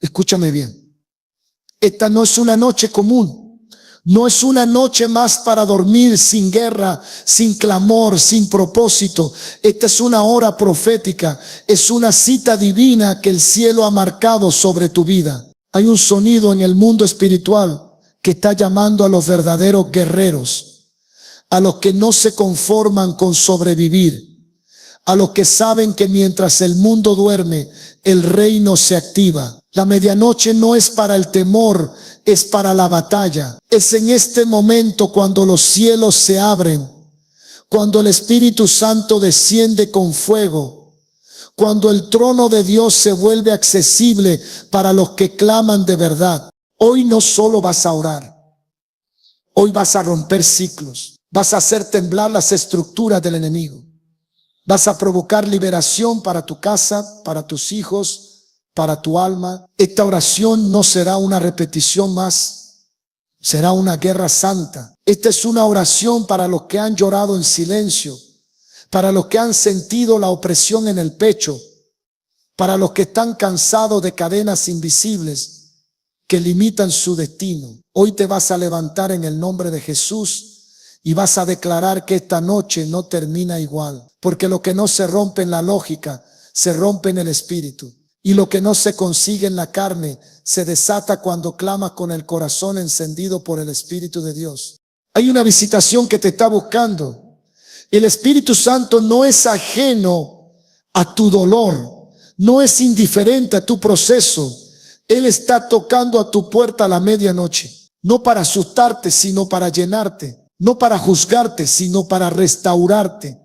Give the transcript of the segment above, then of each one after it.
Escúchame bien. Esta no es una noche común. No es una noche más para dormir sin guerra, sin clamor, sin propósito. Esta es una hora profética. Es una cita divina que el cielo ha marcado sobre tu vida. Hay un sonido en el mundo espiritual que está llamando a los verdaderos guerreros, a los que no se conforman con sobrevivir, a los que saben que mientras el mundo duerme, el reino se activa. La medianoche no es para el temor, es para la batalla. Es en este momento cuando los cielos se abren, cuando el Espíritu Santo desciende con fuego, cuando el trono de Dios se vuelve accesible para los que claman de verdad. Hoy no solo vas a orar, hoy vas a romper ciclos, vas a hacer temblar las estructuras del enemigo. Vas a provocar liberación para tu casa, para tus hijos, para tu alma. Esta oración no será una repetición más, será una guerra santa. Esta es una oración para los que han llorado en silencio, para los que han sentido la opresión en el pecho, para los que están cansados de cadenas invisibles que limitan su destino. Hoy te vas a levantar en el nombre de Jesús y vas a declarar que esta noche no termina igual. Porque lo que no se rompe en la lógica, se rompe en el espíritu. Y lo que no se consigue en la carne, se desata cuando clamas con el corazón encendido por el Espíritu de Dios. Hay una visitación que te está buscando. El Espíritu Santo no es ajeno a tu dolor, no es indiferente a tu proceso. Él está tocando a tu puerta a la medianoche. No para asustarte, sino para llenarte. No para juzgarte, sino para restaurarte.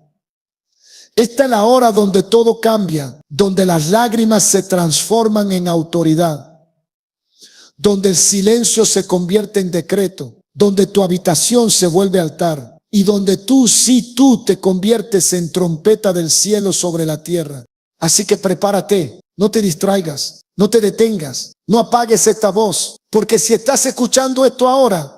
Esta es la hora donde todo cambia, donde las lágrimas se transforman en autoridad, donde el silencio se convierte en decreto, donde tu habitación se vuelve altar y donde tú te conviertes en trompeta del cielo sobre la tierra. Así que prepárate, no te distraigas, no te detengas, no apagues esta voz, porque si estás escuchando esto ahora,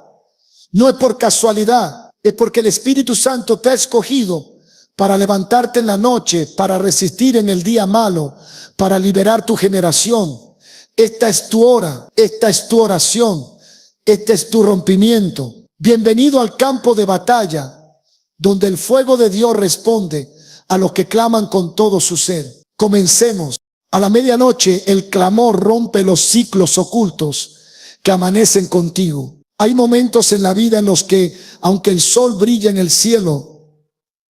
no es por casualidad, es porque el Espíritu Santo te ha escogido para levantarte en la noche, para resistir en el día malo, para liberar tu generación. Esta es tu hora, esta es tu oración, este es tu rompimiento. Bienvenido al campo de batalla, donde el fuego de Dios responde a los que claman con todo su ser. Comencemos. A la medianoche el clamor rompe los ciclos ocultos que amanecen contigo. Hay momentos en la vida en los que, aunque el sol brilla en el cielo,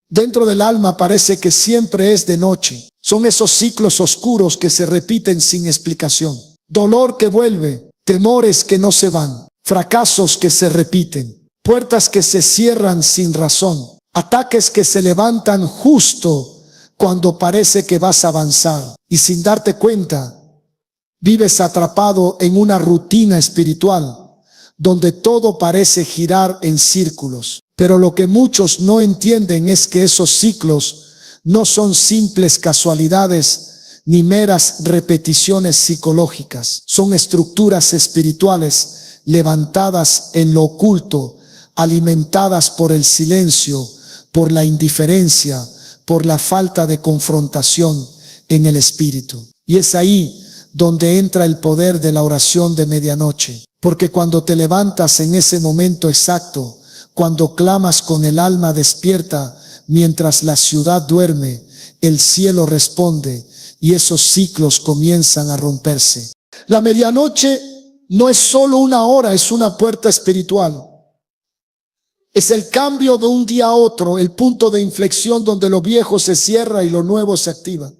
dentro del alma parece que siempre es de noche. Son esos ciclos oscuros que se repiten sin explicación. Dolor que vuelve, temores que no se van, fracasos que se repiten, puertas que se cierran sin razón, ataques que se levantan justo cuando parece que vas a avanzar. Y sin darte cuenta, vives atrapado en una rutina espiritual donde todo parece girar en círculos. Pero lo que muchos no entienden es que esos ciclos no son simples casualidades ni meras repeticiones psicológicas. Son estructuras espirituales levantadas en lo oculto, alimentadas por el silencio, por la indiferencia, por la falta de confrontación en el espíritu. Y es ahí donde entra el poder de la oración de medianoche. Porque cuando te levantas en ese momento exacto, cuando clamas con el alma despierta, mientras la ciudad duerme, el cielo responde y esos ciclos comienzan a romperse. La medianoche no es solo una hora, es una puerta espiritual. Es el cambio de un día a otro, el punto de inflexión donde lo viejo se cierra y lo nuevo se activa.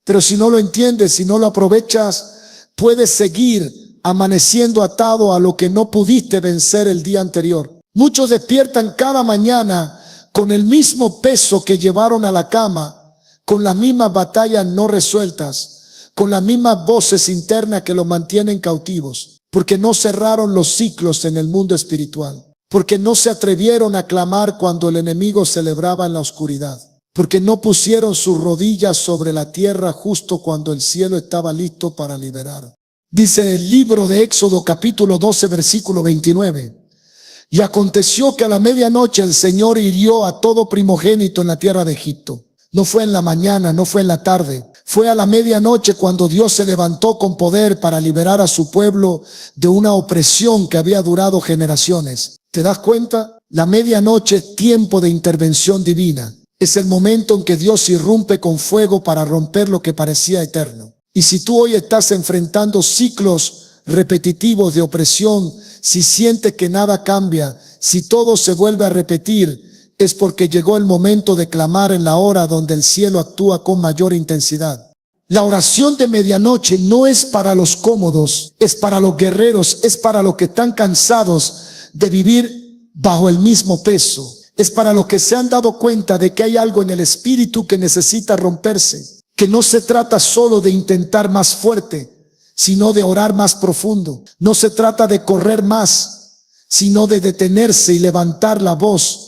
Pero si no lo entiendes, si no lo aprovechas, puedes seguir amaneciendo atado a lo que no pudiste vencer el día anterior. Muchos despiertan cada mañana con el mismo peso que llevaron a la cama, con las mismas batallas no resueltas, con las mismas voces internas que los mantienen cautivos, porque no cerraron los ciclos en el mundo espiritual, porque no se atrevieron a clamar cuando el enemigo celebraba en la oscuridad, porque no pusieron sus rodillas sobre la tierra justo cuando el cielo estaba listo para liberar. Dice el libro de Éxodo capítulo 12 versículo 29. Y aconteció que a la medianoche el Señor hirió a todo primogénito en la tierra de Egipto, No fue en la mañana, no fue en la tarde. Fue a la medianoche cuando Dios se levantó con poder para liberar a su pueblo de una opresión que había durado generaciones. ¿Te das cuenta? La medianoche, tiempo de intervención divina. Es el momento en que Dios irrumpe con fuego para romper lo que parecía eterno. Y si tú hoy estás enfrentando ciclos repetitivos de opresión, si sientes que nada cambia, si todo se vuelve a repetir, es porque llegó el momento de clamar en la hora donde el cielo actúa con mayor intensidad. La oración de medianoche no es para los cómodos, es para los guerreros, es para los que están cansados de vivir bajo el mismo peso. Es para los que se han dado cuenta de que hay algo en el espíritu que necesita romperse, que no se trata solo de intentar más fuerte, sino de orar más profundo. No se trata de correr más, sino de detenerse y levantar la voz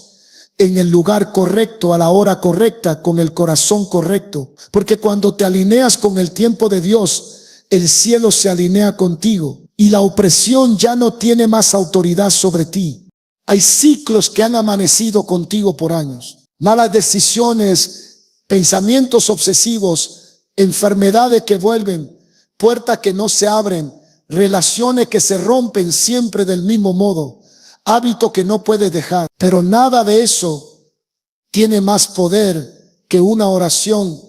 en el lugar correcto, a la hora correcta, con el corazón correcto. Porque cuando te alineas con el tiempo de Dios, el cielo se alinea contigo y la opresión ya no tiene más autoridad sobre ti. Hay ciclos que han amanecido contigo por años. Malas decisiones, pensamientos obsesivos, enfermedades que vuelven, puertas que no se abren, relaciones que se rompen siempre del mismo modo, hábito que no puedes dejar. Pero nada de eso tiene más poder que una oración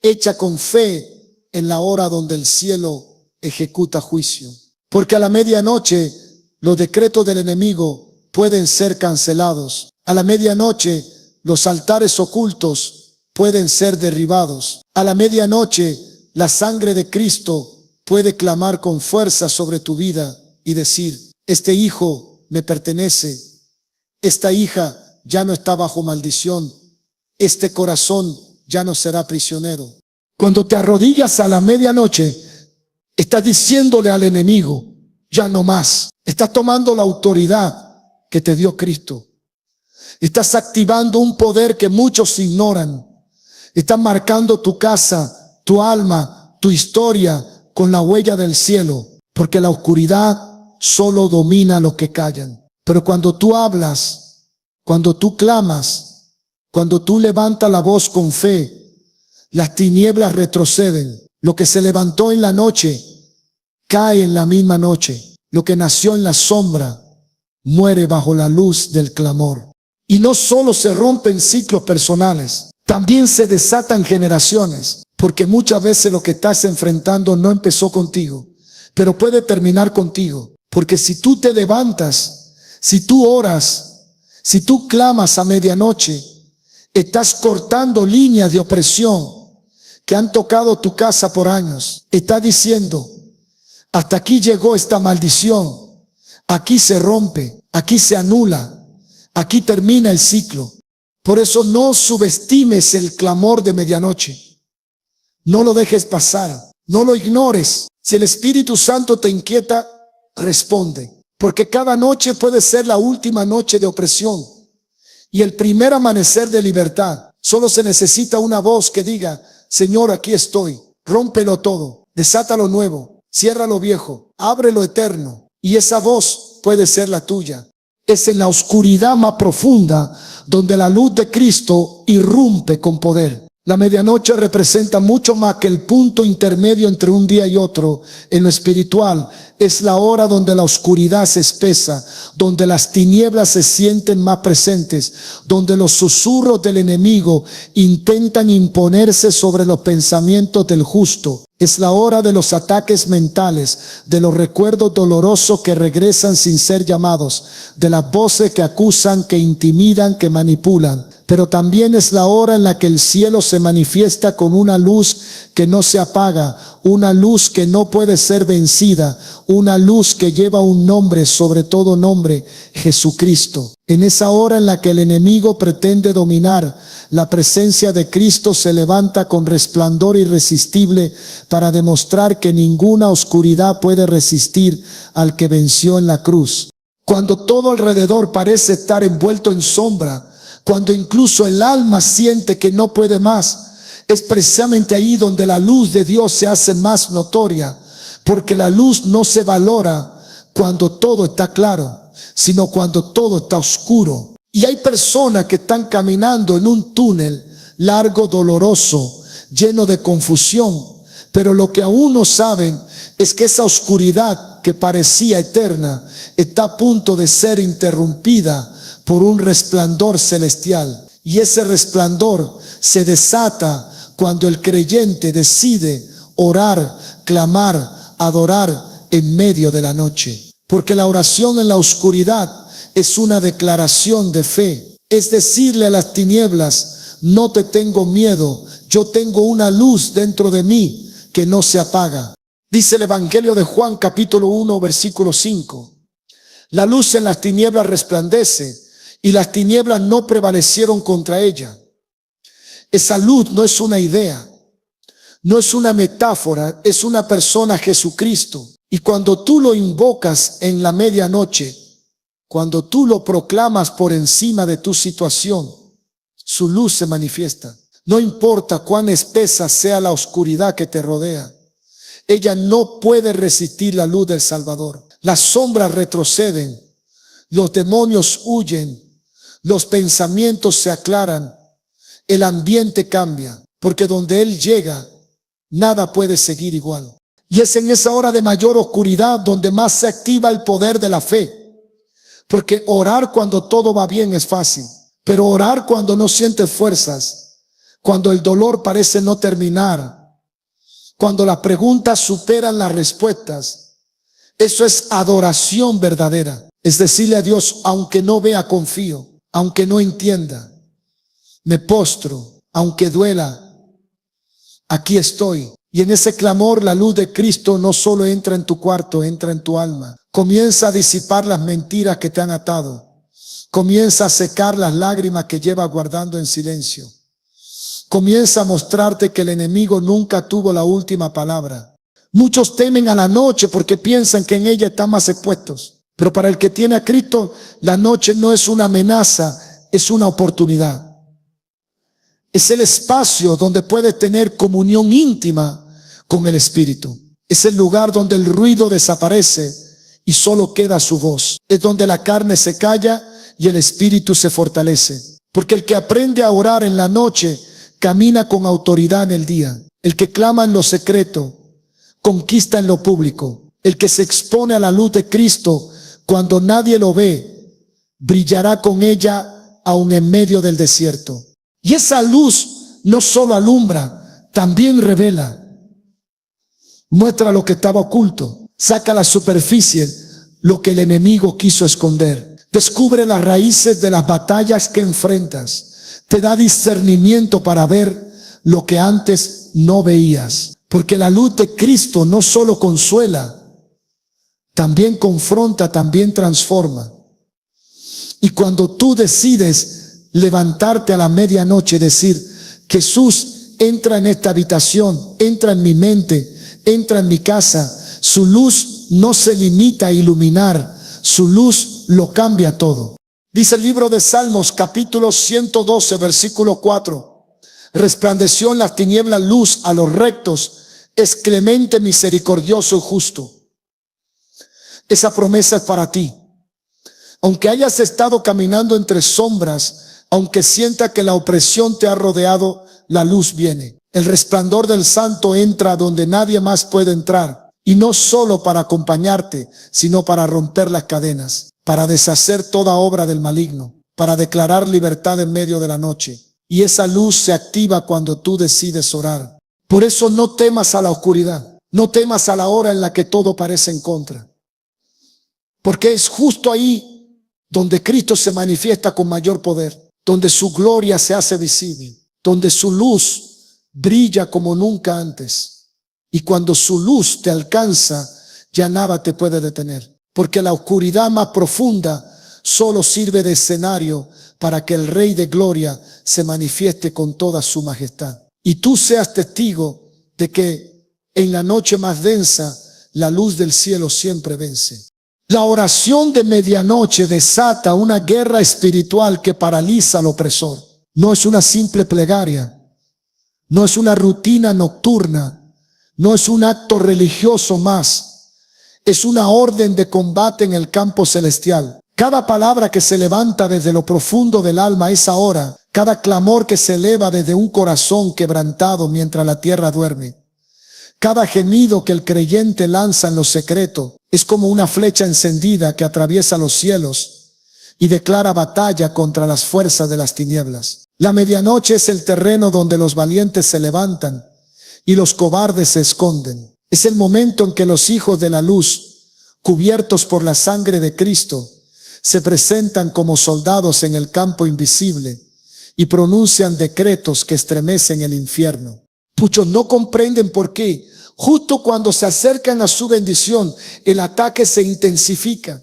hecha con fe en la hora donde el cielo ejecuta juicio. Porque a la medianoche los decretos del enemigo pueden ser cancelados. A la medianoche los altares ocultos pueden ser derribados. A la medianoche la sangre de Cristo puede clamar con fuerza sobre tu vida y decir: este hijo me pertenece, esta hija ya no está bajo maldición, este corazón ya no será prisionero. Cuando te arrodillas a la medianoche, estás diciéndole al enemigo: ya no más. Estás tomando la autoridad que te dio Cristo. Estás activando un poder que muchos ignoran. Estás marcando tu casa, tu alma, tu historia con la huella del cielo, porque la oscuridad solo domina a los que callan. Pero cuando tú hablas, cuando tú clamas, cuando tú levantas la voz con fe, las tinieblas retroceden. Lo que se levantó en la noche cae en la misma noche. Lo que nació en la sombra muere bajo la luz del clamor. Y no solo se rompen ciclos personales, también se desatan generaciones. Porque muchas veces lo que estás enfrentando no empezó contigo, pero puede terminar contigo. Porque si tú te levantas, si tú oras, si tú clamas a medianoche, estás cortando líneas de opresión que han tocado tu casa por años. Estás diciendo: hasta aquí llegó esta maldición, aquí se rompe, aquí se anula, aquí termina el ciclo. Por eso no subestimes el clamor de medianoche. No lo dejes pasar, no lo ignores. Si el Espíritu Santo te inquieta, responde. Porque cada noche puede ser la última noche de opresión y el primer amanecer de libertad. Solo se necesita una voz que diga: Señor, aquí estoy. Rómpelo todo, desata lo nuevo, cierra lo viejo, abre lo eterno. Y esa voz puede ser la tuya. Es en la oscuridad más profunda donde la luz de Cristo irrumpe con poder. La medianoche representa mucho más que el punto intermedio entre un día y otro. En lo espiritual es la hora donde la oscuridad se espesa, donde las tinieblas se sienten más presentes, donde los susurros del enemigo intentan imponerse sobre los pensamientos del justo. Es la hora de los ataques mentales, de los recuerdos dolorosos que regresan sin ser llamados, de las voces que acusan, que intimidan, que manipulan. Pero también es la hora en la que el cielo se manifiesta con una luz que no se apaga, una luz que no puede ser vencida, una luz que lleva un nombre sobre todo nombre: Jesucristo. En esa hora en la que el enemigo pretende dominar, la presencia de Cristo se levanta con resplandor irresistible para demostrar que ninguna oscuridad puede resistir al que venció en la cruz. Cuando todo alrededor parece estar envuelto en sombra, cuando incluso el alma siente que no puede más, es precisamente ahí donde la luz de Dios se hace más notoria, porque la luz no se valora cuando todo está claro, sino cuando todo está oscuro. Y hay personas que están caminando en un túnel largo, doloroso, lleno de confusión. Pero lo que aún no saben es que esa oscuridad que parecía eterna está a punto de ser interrumpida por un resplandor celestial. Y ese resplandor se desata cuando el creyente decide orar, clamar, adorar en medio de la noche. Porque la oración en la oscuridad es una declaración de fe. Es decirle a las tinieblas: no te tengo miedo, yo tengo una luz dentro de mí que no se apaga. Dice el Evangelio de Juan capítulo 1 versículo 5. La luz en las tinieblas resplandece y las tinieblas no prevalecieron contra ella. Esa luz no es una idea, no es una metáfora, es una persona, Jesucristo. Y cuando tú lo invocas en la medianoche, cuando tú lo proclamas por encima de tu situación, su luz se manifiesta. No importa cuán espesa sea la oscuridad que te rodea, ella no puede resistir la luz del Salvador. Las sombras retroceden, los demonios huyen, los pensamientos se aclaran, el ambiente cambia, porque donde Él llega, nada puede seguir igual. Y es en esa hora de mayor oscuridad donde más se activa el poder de la fe. Porque orar cuando todo va bien es fácil, pero orar cuando no sientes fuerzas, cuando el dolor parece no terminar, cuando las preguntas superan las respuestas, eso es adoración verdadera. Es decirle a Dios: aunque no vea, confío, aunque no entienda, me postro, aunque duela, aquí estoy. Y en ese clamor la luz de Cristo no solo entra en tu cuarto, entra en tu alma. Comienza a disipar las mentiras que te han atado. Comienza a secar las lágrimas que llevas guardando en silencio. Comienza a mostrarte que el enemigo nunca tuvo la última palabra. Muchos temen a la noche porque piensan que en ella están más expuestos. Pero para el que tiene a Cristo, la noche no es una amenaza, es una oportunidad. Es el espacio donde puedes tener comunión íntima con el Espíritu. Es el lugar donde el ruido desaparece y solo queda su voz. Es donde la carne se calla y el Espíritu se fortalece. Porque el que aprende a orar en la noche camina con autoridad en el día. El que clama en lo secreto conquista en lo público. El que se expone a la luz de Cristo cuando nadie lo ve, brillará con ella aún en medio del desierto. Y esa luz no solo alumbra, también revela. Muestra lo que estaba oculto. Saca a la superficie lo que el enemigo quiso esconder. Descubre las raíces de las batallas que enfrentas. Te da discernimiento para ver lo que antes no veías. Porque la luz de Cristo no solo consuela, también confronta, también transforma. Y cuando tú decides levantarte a la medianoche y decir: Jesús, entra en esta habitación, entra en mi mente, entra en mi casa, su luz no se limita a iluminar, su luz lo cambia todo. Dice el libro de Salmos capítulo 112 versículo 4: resplandeció en las tinieblas luz a los rectos, es clemente, misericordioso y justo. Esa promesa es para ti. Aunque hayas estado caminando entre sombras, aunque sienta que la opresión te ha rodeado, la luz viene. El resplandor del Santo entra donde nadie más puede entrar. Y no solo para acompañarte, sino para romper las cadenas, para deshacer toda obra del maligno, para declarar libertad en medio de la noche. Y esa luz se activa cuando tú decides orar. Por eso no temas a la oscuridad, no temas a la hora en la que todo parece en contra. Porque es justo ahí donde Cristo se manifiesta con mayor poder, donde su gloria se hace visible, donde su luz brilla como nunca antes. Y cuando su luz te alcanza, ya nada te puede detener. Porque la oscuridad más profunda solo sirve de escenario para que el Rey de Gloria se manifieste con toda su majestad. Y tú seas testigo de que en la noche más densa, la luz del cielo siempre vence. La oración de medianoche desata una guerra espiritual que paraliza al opresor. No es una simple plegaria, no es una rutina nocturna, no es un acto religioso más. Es una orden de combate en el campo celestial. Cada palabra que se levanta desde lo profundo del alma es ahora. Cada clamor que se eleva desde un corazón quebrantado mientras la tierra duerme. Cada gemido que el creyente lanza en lo secreto es como una flecha encendida que atraviesa los cielos y declara batalla contra las fuerzas de las tinieblas. La medianoche es el terreno donde los valientes se levantan y los cobardes se esconden. Es el momento en que los hijos de la luz, cubiertos por la sangre de Cristo, se presentan como soldados en el campo invisible y pronuncian decretos que estremecen el infierno. Muchos no comprenden por qué, justo cuando se acercan a su bendición, el ataque se intensifica.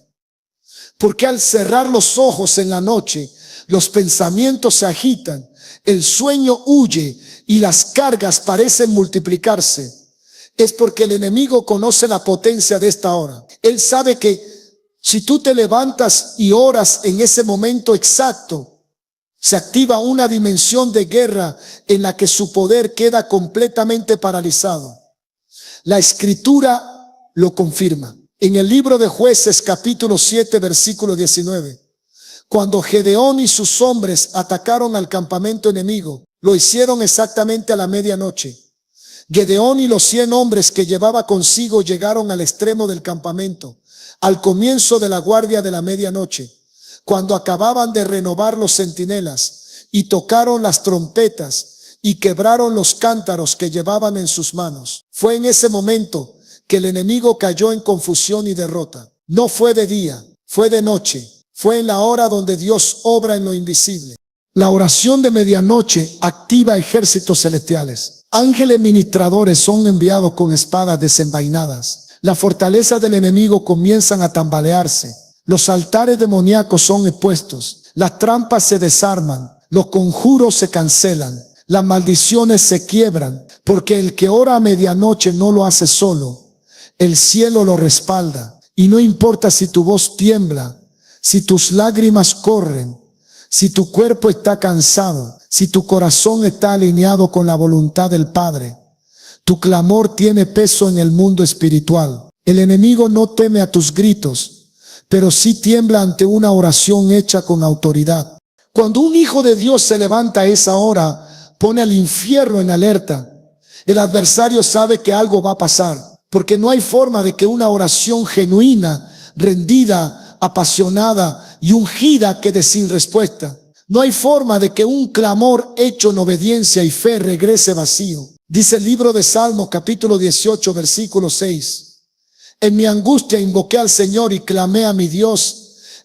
Porque al cerrar los ojos en la noche, los pensamientos se agitan, el sueño huye y las cargas parecen multiplicarse. Es porque el enemigo conoce la potencia de esta hora. Él sabe que si tú te levantas y oras en ese momento exacto, se activa una dimensión de guerra en la que su poder queda completamente paralizado. La Escritura lo confirma. En el libro de Jueces, capítulo 7, versículo 19. Cuando Gedeón y sus hombres atacaron al campamento enemigo, lo hicieron exactamente a la medianoche. Gedeón y los 100 hombres que llevaba consigo llegaron al extremo del campamento, al comienzo de la guardia de la medianoche, cuando acababan de renovar los centinelas, y tocaron las trompetas y quebraron los cántaros que llevaban en sus manos. Fue en ese momento que el enemigo cayó en confusión y derrota. No fue de día, fue de noche, fue en la hora donde Dios obra en lo invisible. La oración de medianoche activa ejércitos celestiales. Ángeles ministradores son enviados con espadas desenvainadas. Las fortalezas del enemigo comienzan a tambalearse. Los altares demoníacos son expuestos. Las trampas se desarman. Los conjuros se cancelan. Las maldiciones se quiebran. Porque el que ora a medianoche no lo hace solo. El cielo lo respalda. Y no importa si tu voz tiembla, si tus lágrimas corren, si tu cuerpo está cansado, si tu corazón está alineado con la voluntad del Padre, tu clamor tiene peso en el mundo espiritual. El enemigo no teme a tus gritos, pero sí tiembla ante una oración hecha con autoridad. Cuando un hijo de Dios se levanta a esa hora, pone al infierno en alerta. El adversario sabe que algo va a pasar, porque no hay forma de que una oración genuina, rendida, apasionada y ungida quede sin respuesta. No hay forma de que un clamor hecho en obediencia y fe regrese vacío. Dice el libro de Salmos, capítulo 18, versículo 6. En mi angustia invoqué al Señor y clamé a mi Dios.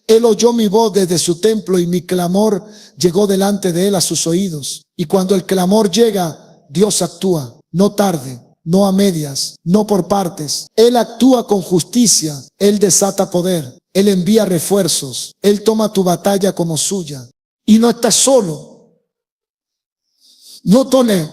Él oyó mi voz desde su templo y mi clamor llegó delante de él a sus oídos. Y cuando el clamor llega, Dios actúa. No tarde, no a medias, no por partes. Él actúa con justicia. Él desata poder. Él envía refuerzos. Él toma tu batalla como suya. Y no estás solo. No, Tone.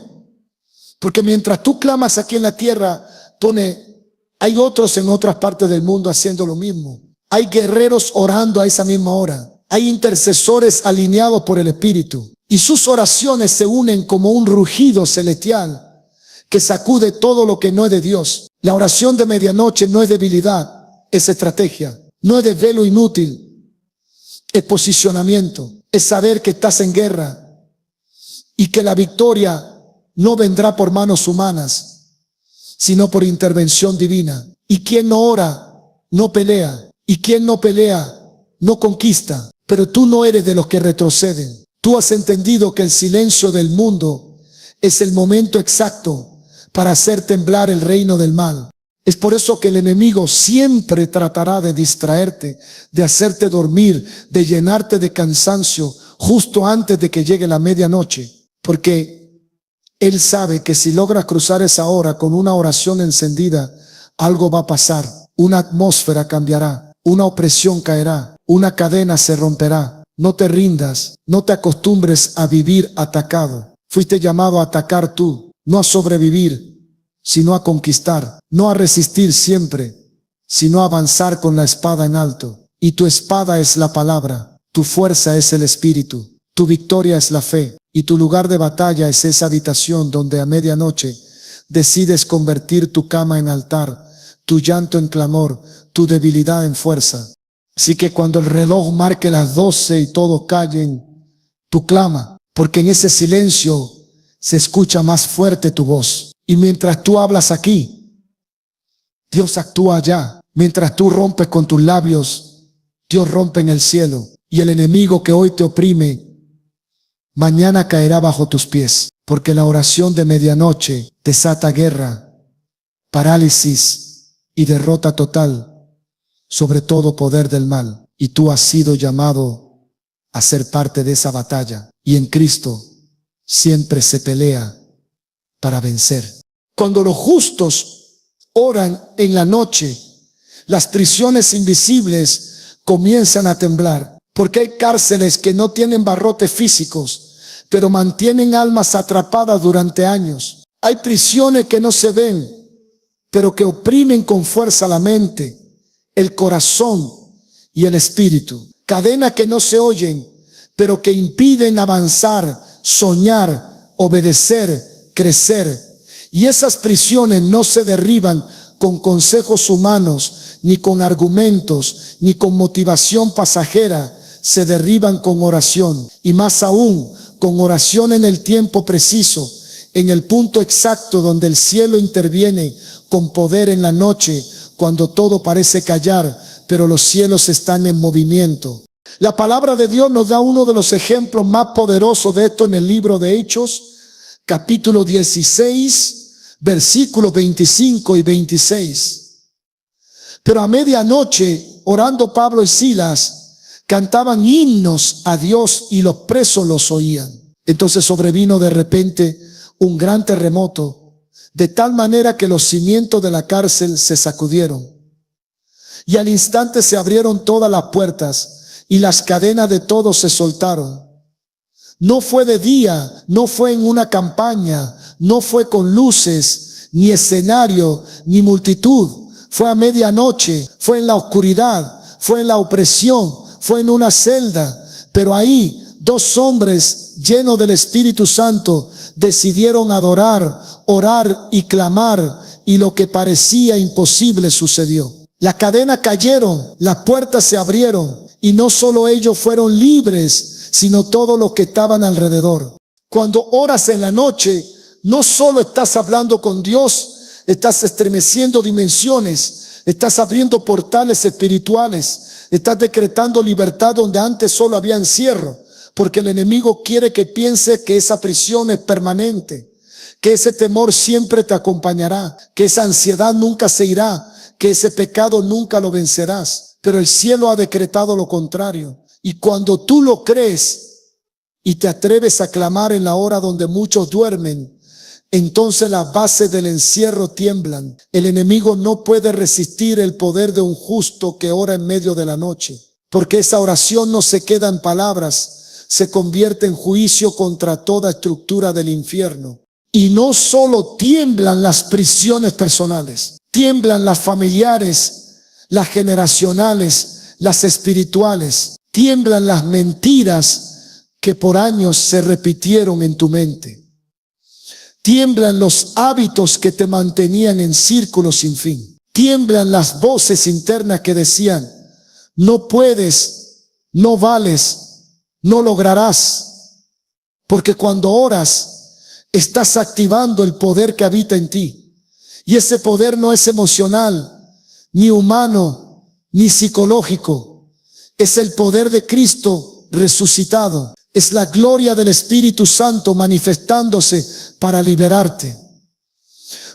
Porque mientras tú clamas aquí en la tierra, Tone, hay otros en otras partes del mundo haciendo lo mismo. Hay guerreros orando a esa misma hora. Hay intercesores alineados por el Espíritu. Y sus oraciones se unen como un rugido celestial que sacude todo lo que no es de Dios. La oración de medianoche no es debilidad, es estrategia. No es desvelo inútil, es posicionamiento. Es saber que estás en guerra y que la victoria no vendrá por manos humanas, sino por intervención divina. Y quien no ora, no pelea. Y quien no pelea, no conquista. Pero tú no eres de los que retroceden. Tú has entendido que el silencio del mundo es el momento exacto para hacer temblar el reino del mal. Es por eso que el enemigo siempre tratará de distraerte, de hacerte dormir, de llenarte de cansancio justo antes de que llegue la medianoche. Porque él sabe que si logras cruzar esa hora con una oración encendida, algo va a pasar. Una atmósfera cambiará, una opresión caerá, una cadena se romperá. No te rindas, no te acostumbres a vivir atacado. Fuiste llamado a atacar tú, no a sobrevivir, sino a conquistar, no a resistir siempre, sino a avanzar con la espada en alto. Y tu espada es la palabra, tu fuerza es el Espíritu, tu victoria es la fe, y tu lugar de batalla es esa habitación donde a medianoche decides convertir tu cama en altar, tu llanto en clamor, tu debilidad en fuerza. Así que cuando el reloj marque las 12 y todos callen, tú clama, porque en ese silencio se escucha más fuerte tu voz. Y mientras tú hablas aquí, Dios actúa allá. Mientras tú rompes con tus labios, Dios rompe en el cielo. Y el enemigo que hoy te oprime, mañana caerá bajo tus pies. Porque la oración de medianoche desata guerra, parálisis y derrota total sobre todo poder del mal. Y tú has sido llamado a ser parte de esa batalla. Y en Cristo siempre se pelea para vencer. Cuando los justos oran en la noche, las prisiones invisibles comienzan a temblar. Porque hay cárceles que no tienen barrotes físicos, pero mantienen almas atrapadas durante años. Hay prisiones que no se ven, pero que oprimen con fuerza la mente, el corazón y el espíritu. Cadenas que no se oyen, pero que impiden avanzar, soñar, obedecer, crecer. Y esas prisiones no se derriban con consejos humanos, ni con argumentos, ni con motivación pasajera. Se derriban con oración, y más aún con oración en el tiempo preciso, en el punto exacto donde el cielo interviene con poder en la noche, cuando todo parece callar, pero los cielos están en movimiento. La palabra de Dios nos da uno de los ejemplos más poderosos de esto en el libro de Hechos, capítulo 16, versículos 25 y 26. Pero a medianoche, orando Pablo y Silas, cantaban himnos a Dios y los presos los oían. Entonces sobrevino de repente un gran terremoto, de tal manera que los cimientos de la cárcel se sacudieron. Y al instante se abrieron todas las puertas y las cadenas de todos se soltaron. No fue de día, no fue en una campaña, no fue con luces, ni escenario, ni multitud. Fue a medianoche, fue en la oscuridad, fue en la opresión, fue en una celda. Pero ahí dos hombres llenos del Espíritu Santo decidieron adorar, orar y clamar, y lo que parecía imposible sucedió. Las cadenas cayeron, las puertas se abrieron, y no solo ellos fueron libres, sino todos los que estaban alrededor. Cuando oras en la noche, no solo estás hablando con Dios, estás estremeciendo dimensiones, estás abriendo portales espirituales, estás decretando libertad donde antes solo había encierro, porque el enemigo quiere que piense que esa prisión es permanente, que ese temor siempre te acompañará, que esa ansiedad nunca se irá, que ese pecado nunca lo vencerás. Pero el cielo ha decretado lo contrario. Y cuando tú lo crees y te atreves a clamar en la hora donde muchos duermen, entonces las bases del encierro tiemblan. El enemigo no puede resistir el poder de un justo que ora en medio de la noche, porque esa oración no se queda en palabras, se convierte en juicio contra toda estructura del infierno. Y no solo tiemblan las prisiones personales, tiemblan las familiares, las generacionales, las espirituales, tiemblan las mentiras que por años se repitieron en tu mente. Tiemblan los hábitos que te mantenían en círculos sin fin. Tiemblan las voces internas que decían, no puedes, no vales, no lograrás. Porque cuando oras, estás activando el poder que habita en ti. Y ese poder no es emocional, ni humano, ni psicológico. Es el poder de Cristo resucitado. Es la gloria del Espíritu Santo manifestándose para liberarte.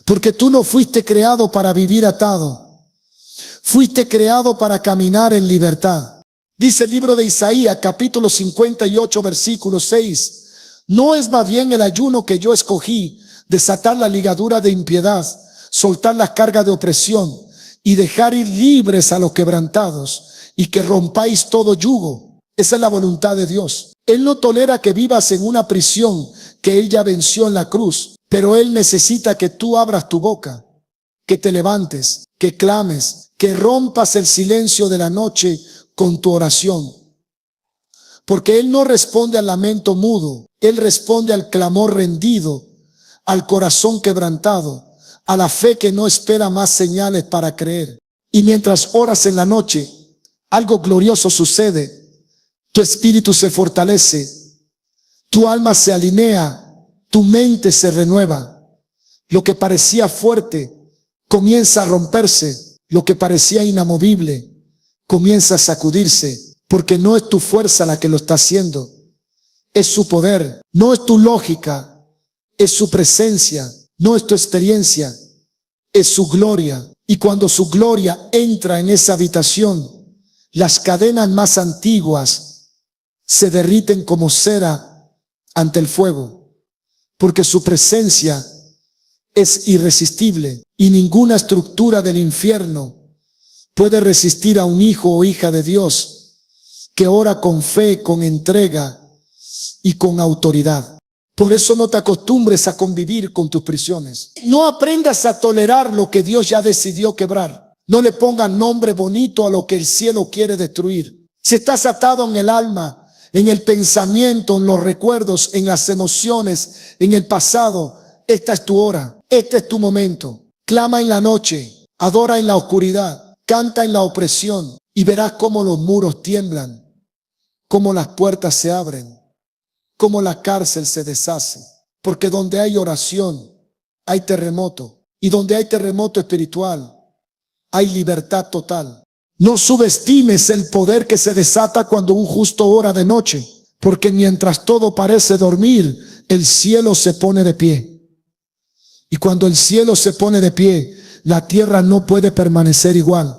Porque tú no fuiste creado para vivir atado. Fuiste creado para caminar en libertad. Dice el libro de Isaías, capítulo 58, versículo 6. ¿No es más bien el ayuno que yo escogí, desatar la ligadura de impiedad, soltar las cargas de opresión y dejar ir libres a los quebrantados, y que rompáis todo yugo? Esa es la voluntad de Dios. Él no tolera que vivas en una prisión que Él ya venció en la cruz, pero Él necesita que tú abras tu boca, que te levantes, que clames, que rompas el silencio de la noche con tu oración. Porque Él no responde al lamento mudo, Él responde al clamor rendido, al corazón quebrantado, a la fe que no espera más señales para creer. Y mientras oras en la noche, algo glorioso sucede. Tu espíritu se fortalece, tu alma se alinea, tu mente se renueva. Lo que parecía fuerte comienza a romperse, lo que parecía inamovible comienza a sacudirse, porque no es tu fuerza la que lo está haciendo, es su poder, no es tu lógica, es su presencia, no es tu experiencia, es su gloria. Y cuando su gloria entra en esa habitación, las cadenas más antiguas se derriten como cera ante el fuego, porque su presencia es irresistible y ninguna estructura del infierno puede resistir a un hijo o hija de Dios que ora con fe, con entrega y con autoridad. Por eso no te acostumbres a convivir con tus prisiones. No aprendas a tolerar lo que Dios ya decidió quebrar. No le pongas nombre bonito a lo que el cielo quiere destruir. Si estás atado en el alma, en el pensamiento, en los recuerdos, en las emociones, en el pasado, esta es tu hora, este es tu momento. Clama en la noche, adora en la oscuridad, canta en la opresión y verás cómo los muros tiemblan, cómo las puertas se abren, cómo la cárcel se deshace. Porque donde hay oración, hay terremoto. Y donde hay terremoto espiritual, hay libertad total. No subestimes el poder que se desata cuando un justo ora de noche, porque mientras todo parece dormir, el cielo se pone de pie. Y cuando el cielo se pone de pie, la tierra no puede permanecer igual.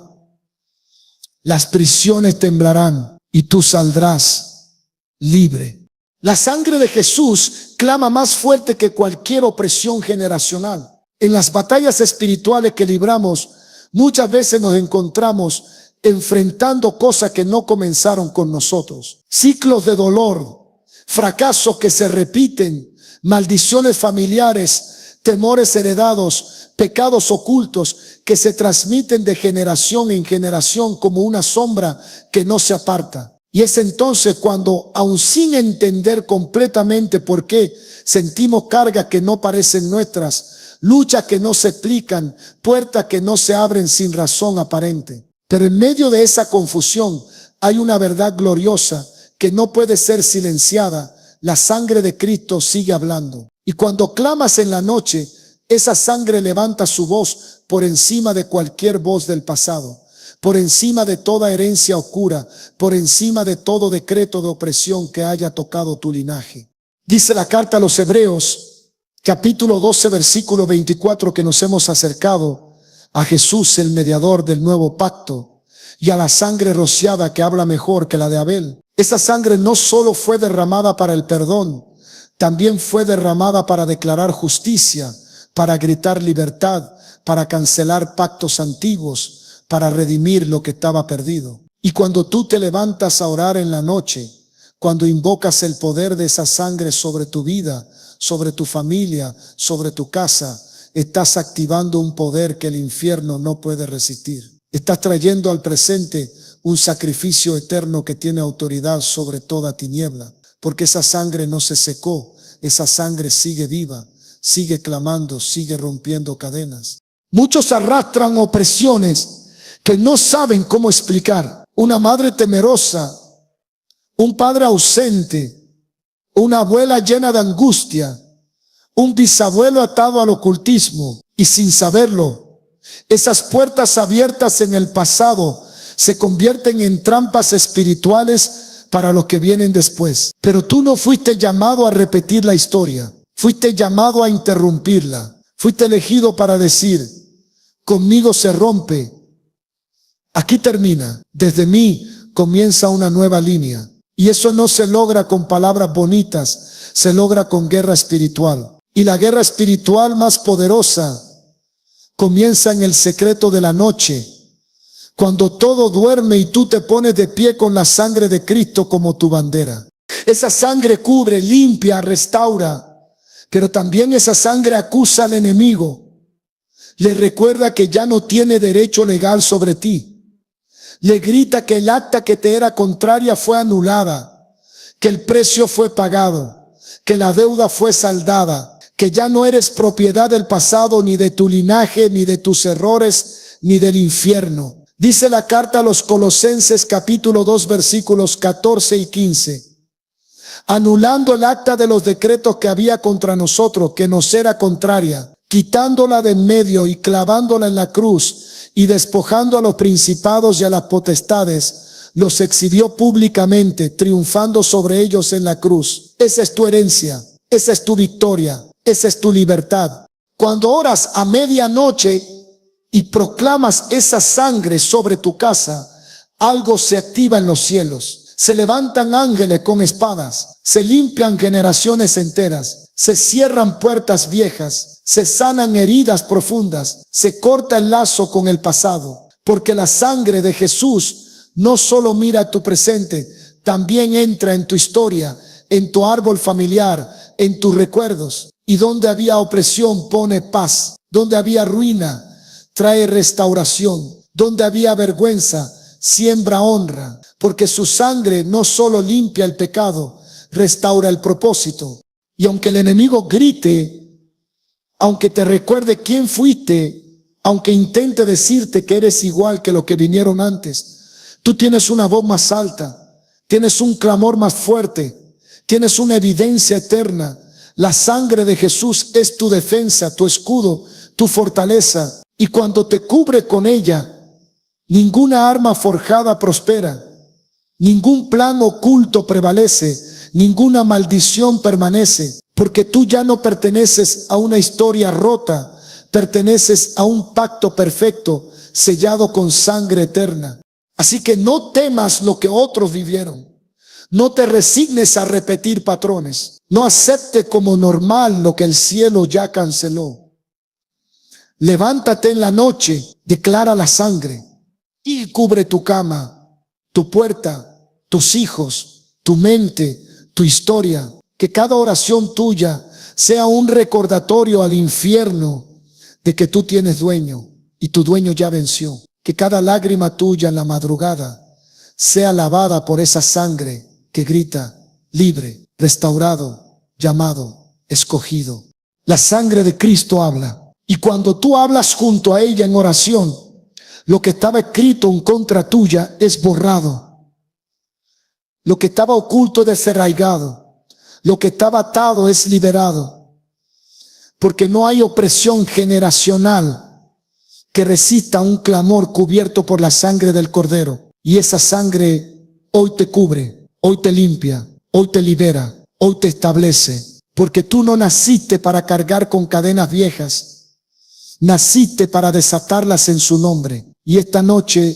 Las prisiones temblarán y tú saldrás libre. La sangre de Jesús clama más fuerte que cualquier opresión generacional. En las batallas espirituales que libramos, muchas veces nos encontramos enfrentando cosas que no comenzaron con nosotros. Ciclos de dolor, fracasos que se repiten, maldiciones familiares, temores heredados, pecados ocultos que se transmiten de generación en generación como una sombra que no se aparta. Y es entonces cuando, aun sin entender completamente por qué, sentimos cargas que no parecen nuestras, luchas que no se explican, puertas que no se abren sin razón aparente. Pero en medio de esa confusión hay una verdad gloriosa que no puede ser silenciada. La sangre de Cristo sigue hablando. Y cuando clamas en la noche, esa sangre levanta su voz por encima de cualquier voz del pasado, por encima de toda herencia oscura, por encima de todo decreto de opresión que haya tocado tu linaje. Dice la carta a los Hebreos, capítulo 12, versículo 24, que nos hemos acercado a Jesús, el mediador del nuevo pacto, y a la sangre rociada que habla mejor que la de Abel. Esa sangre no solo fue derramada para el perdón, también fue derramada para declarar justicia, para gritar libertad, para cancelar pactos antiguos, para redimir lo que estaba perdido. Y cuando tú te levantas a orar en la noche, cuando invocas el poder de esa sangre sobre tu vida, sobre tu familia, sobre tu casa, estás activando un poder que el infierno no puede resistir. Estás trayendo al presente un sacrificio eterno que tiene autoridad sobre toda tiniebla, porque esa sangre no se secó, esa sangre sigue viva, sigue clamando, sigue rompiendo cadenas. Muchos arrastran opresiones que no saben cómo explicar. Una madre temerosa, un padre ausente, una abuela llena de angustia, un bisabuelo atado al ocultismo y sin saberlo, esas puertas abiertas en el pasado se convierten en trampas espirituales para los que vienen después. Pero tú no fuiste llamado a repetir la historia, fuiste llamado a interrumpirla, fuiste elegido para decir, conmigo se rompe, aquí termina, desde mí comienza una nueva línea. Y eso no se logra con palabras bonitas, se logra con guerra espiritual. Y la guerra espiritual más poderosa comienza en el secreto de la noche, cuando todo duerme y tú te pones de pie con la sangre de Cristo como tu bandera. Esa sangre cubre, limpia, restaura, pero también esa sangre acusa al enemigo. Le recuerda que ya no tiene derecho legal sobre ti. Le grita que el acta que te era contraria fue anulada, que el precio fue pagado, que la deuda fue saldada, que ya no eres propiedad del pasado, ni de tu linaje, ni de tus errores, ni del infierno. Dice la carta a los Colosenses capítulo 2 versículos 14 y 15. Anulando el acta de los decretos que había contra nosotros, que nos era contraria, quitándola de en medio y clavándola en la cruz, y despojando a los principados y a las potestades, los exhibió públicamente, triunfando sobre ellos en la cruz. Esa es tu herencia, esa es tu victoria, esa es tu libertad. Cuando oras a medianoche y proclamas esa sangre sobre tu casa, algo se activa en los cielos. Se levantan ángeles con espadas, se limpian generaciones enteras, se cierran puertas viejas, se sanan heridas profundas, se corta el lazo con el pasado, porque la sangre de Jesús no solo mira tu presente, también entra en tu historia, en tu árbol familiar, en tus recuerdos. Y donde había opresión pone paz, donde había ruina trae restauración, donde había vergüenza siembra honra, porque su sangre no solo limpia el pecado, restaura el propósito. Y aunque el enemigo grite, aunque te recuerde quién fuiste, aunque intente decirte que eres igual que los que vinieron antes, tú tienes una voz más alta, tienes un clamor más fuerte, tienes una evidencia eterna. La sangre de Jesús es tu defensa, tu escudo, tu fortaleza. Y cuando te cubre con ella, ninguna arma forjada prospera, ningún plan oculto prevalece, ninguna maldición permanece, porque tú ya no perteneces a una historia rota, perteneces a un pacto perfecto, sellado con sangre eterna. Así que no temas lo que otros vivieron, no te resignes a repetir patrones, no acepte como normal lo que el cielo ya canceló. Levántate en la noche, declara la sangre y cubre tu cama, tu puerta, tus hijos, tu mente, tu historia. Que cada oración tuya sea un recordatorio al infierno de que tú tienes dueño y tu dueño ya venció. Que cada lágrima tuya en la madrugada sea lavada por esa sangre que grita libre, restaurado, llamado, escogido. La sangre de Cristo habla. Y cuando tú hablas junto a ella en oración, lo que estaba escrito en contra tuya es borrado. Lo que estaba oculto es desarraigado. Lo que estaba atado es liberado. Porque no hay opresión generacional que resista un clamor cubierto por la sangre del Cordero. Y esa sangre hoy te cubre, hoy te limpia, hoy te libera, hoy te establece. Porque tú no naciste para cargar con cadenas viejas. Naciste para desatarlas en su nombre. Y esta noche,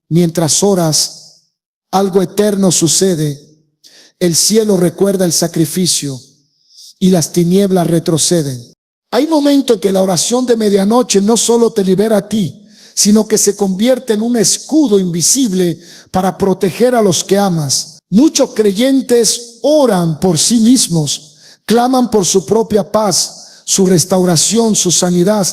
mientras oras, algo eterno sucede. El cielo recuerda el sacrificio y las tinieblas retroceden. Hay momentos en que la oración de medianoche no solo te libera a ti, sino que se convierte en un escudo invisible para proteger a los que amas. Muchos creyentes oran por sí mismos, claman por su propia paz, su restauración, su sanidad.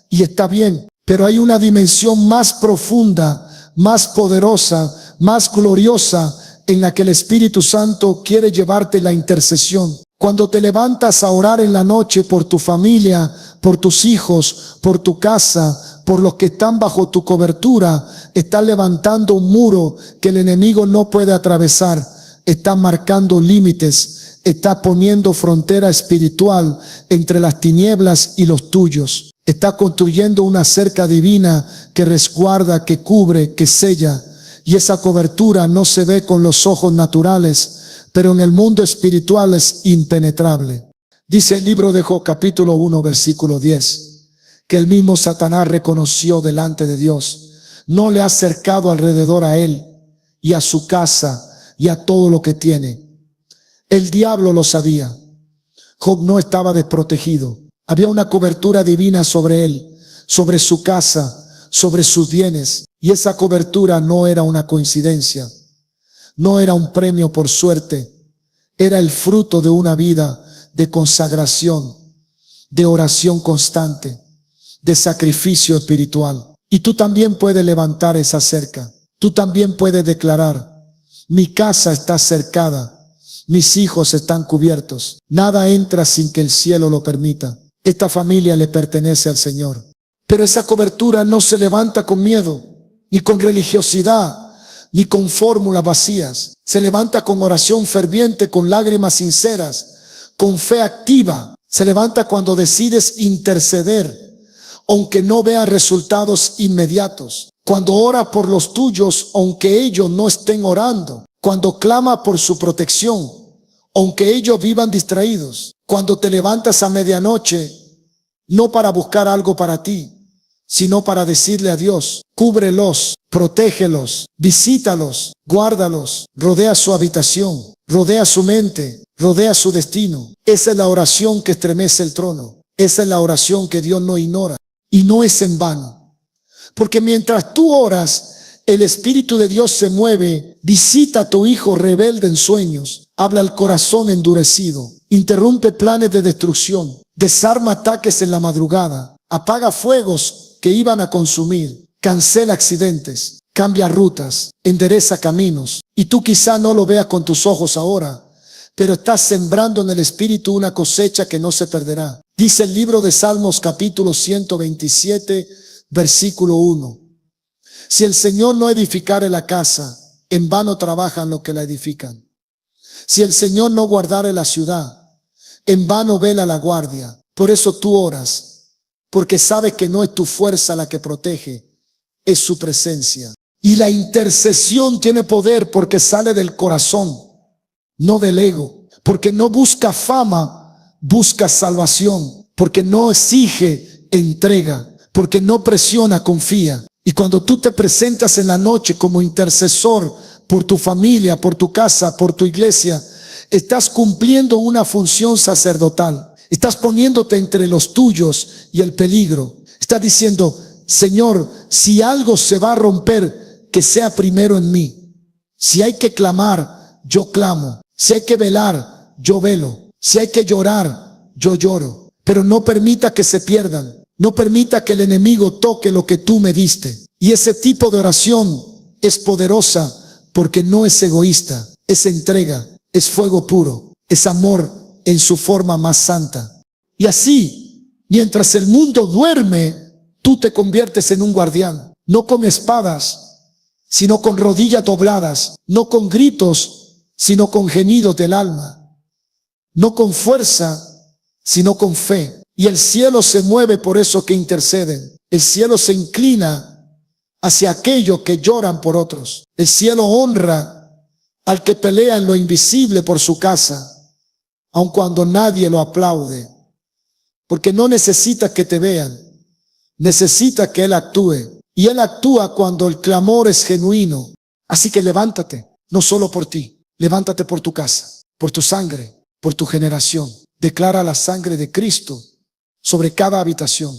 Y está bien, pero hay una dimensión más profunda, más poderosa, más gloriosa en la que el Espíritu Santo quiere llevarte la intercesión. Cuando te levantas a orar en la noche por tu familia, por tus hijos, por tu casa, por los que están bajo tu cobertura, estás levantando un muro que el enemigo no puede atravesar. Estás marcando límites, estás poniendo frontera espiritual entre las tinieblas y los tuyos. Está construyendo una cerca divina que resguarda, que cubre, que sella. Y esa cobertura no se ve con los ojos naturales, pero en el mundo espiritual es impenetrable. Dice el libro de Job capítulo 1 versículo 10, que el mismo Satanás reconoció delante de Dios. No le ha cercado alrededor a él y a su casa y a todo lo que tiene. El diablo lo sabía. Job no estaba desprotegido. Había una cobertura divina sobre él, sobre su casa, sobre sus bienes. Y esa cobertura no era una coincidencia. No era un premio por suerte. Era el fruto de una vida de consagración, de oración constante, de sacrificio espiritual. Y tú también puedes levantar esa cerca. Tú también puedes declarar: mi casa está cercada, mis hijos están cubiertos. Nada entra sin que el cielo lo permita. Esta familia le pertenece al Señor. Pero esa cobertura no se levanta con miedo. ni con religiosidad, ni con fórmulas vacías. Se levanta con oración ferviente, con lágrimas sinceras, con fe activa. Se levanta cuando decides interceder, aunque no vea resultados inmediatos. Cuando ora por los tuyos, aunque ellos no estén orando. Cuando clama por su protección, aunque ellos vivan distraídos. Cuando te levantas a medianoche, no para buscar algo para ti, sino para decirle a Dios: cúbrelos, protégelos, visítalos, guárdalos, rodea su habitación, rodea su mente, rodea su destino. Esa es la oración que estremece el trono. Esa es la oración que Dios no ignora. Y no es en vano. Porque mientras tú oras, el Espíritu de Dios se mueve, visita a tu hijo rebelde en sueños, habla al corazón endurecido, interrumpe planes de destrucción, desarma ataques en la madrugada, apaga fuegos que iban a consumir, cancela accidentes, cambia rutas, endereza caminos. Y tú quizá no lo veas con tus ojos ahora, pero estás sembrando en el Espíritu una cosecha que no se perderá. Dice el libro de Salmos capítulo 127, versículo 1. Si el Señor no edificare la casa, en vano trabajan los que la edifican. Si el Señor no guardare la ciudad, en vano vela la guardia. Por eso tú oras, porque sabes que no es tu fuerza la que protege, es su presencia. Y la intercesión tiene poder porque sale del corazón, no del ego. Porque no busca fama, busca salvación. Porque no exige, entrega. Porque no presiona, confía. Y cuando tú te presentas en la noche como intercesor por tu familia, por tu casa, por tu iglesia, estás cumpliendo una función sacerdotal. Estás poniéndote entre los tuyos y el peligro. Estás diciendo: Señor, si algo se va a romper, que sea primero en mí. Si hay que clamar, yo clamo. Si hay que velar, yo velo. Si hay que llorar, yo lloro. Pero no permita que se pierdan. No permita que el enemigo toque lo que tú me diste. Y ese tipo de oración es poderosa porque no es egoísta, es entrega, es fuego puro, es amor en su forma más santa. Y así, mientras el mundo duerme, tú te conviertes en un guardián, no con espadas, sino con rodillas dobladas, no con gritos, sino con gemidos del alma, no con fuerza, sino con fe. Y el cielo se mueve por eso que interceden. El cielo se inclina hacia aquellos que lloran por otros. El cielo honra al que pelea en lo invisible por su casa, aun cuando nadie lo aplaude. Porque no necesita que te vean, necesita que Él actúe. Y Él actúa cuando el clamor es genuino. Así que levántate, no solo por ti, levántate por tu casa, por tu sangre, por tu generación. Declara la sangre de Cristo sobre cada habitación.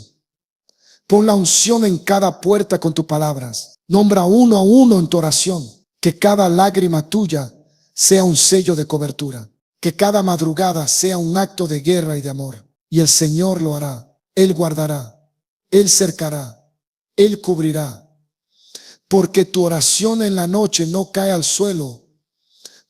Pon la unción en cada puerta con tus palabras. Nombra uno a uno en tu oración. Que cada lágrima tuya sea un sello de cobertura. Que cada madrugada sea un acto de guerra y de amor. Y el Señor lo hará. Él guardará. Él cercará. Él cubrirá. Porque tu oración en la noche no cae al suelo.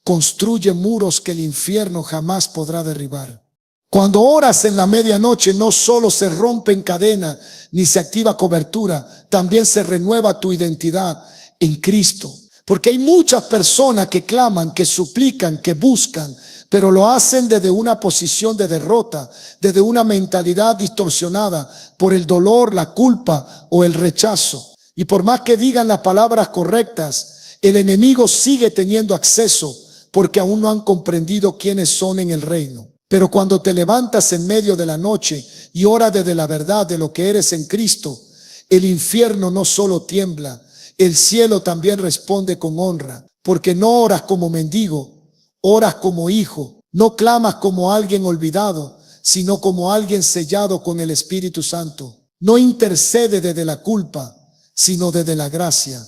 Construye muros que el infierno jamás podrá derribar. Cuando oras en la medianoche, no solo se rompen cadenas ni se activa cobertura, también se renueva tu identidad en Cristo. Porque hay muchas personas que claman, que suplican, que buscan, pero lo hacen desde una posición de derrota, desde una mentalidad distorsionada por el dolor, la culpa o el rechazo. Y por más que digan las palabras correctas, el enemigo sigue teniendo acceso porque aún no han comprendido quiénes son en el reino. Pero cuando te levantas en medio de la noche y oras desde la verdad de lo que eres en Cristo, el infierno no solo tiembla, el cielo también responde con honra. Porque no oras como mendigo, oras como hijo. No clamas como alguien olvidado, sino como alguien sellado con el Espíritu Santo. No intercede desde la culpa, sino desde la gracia.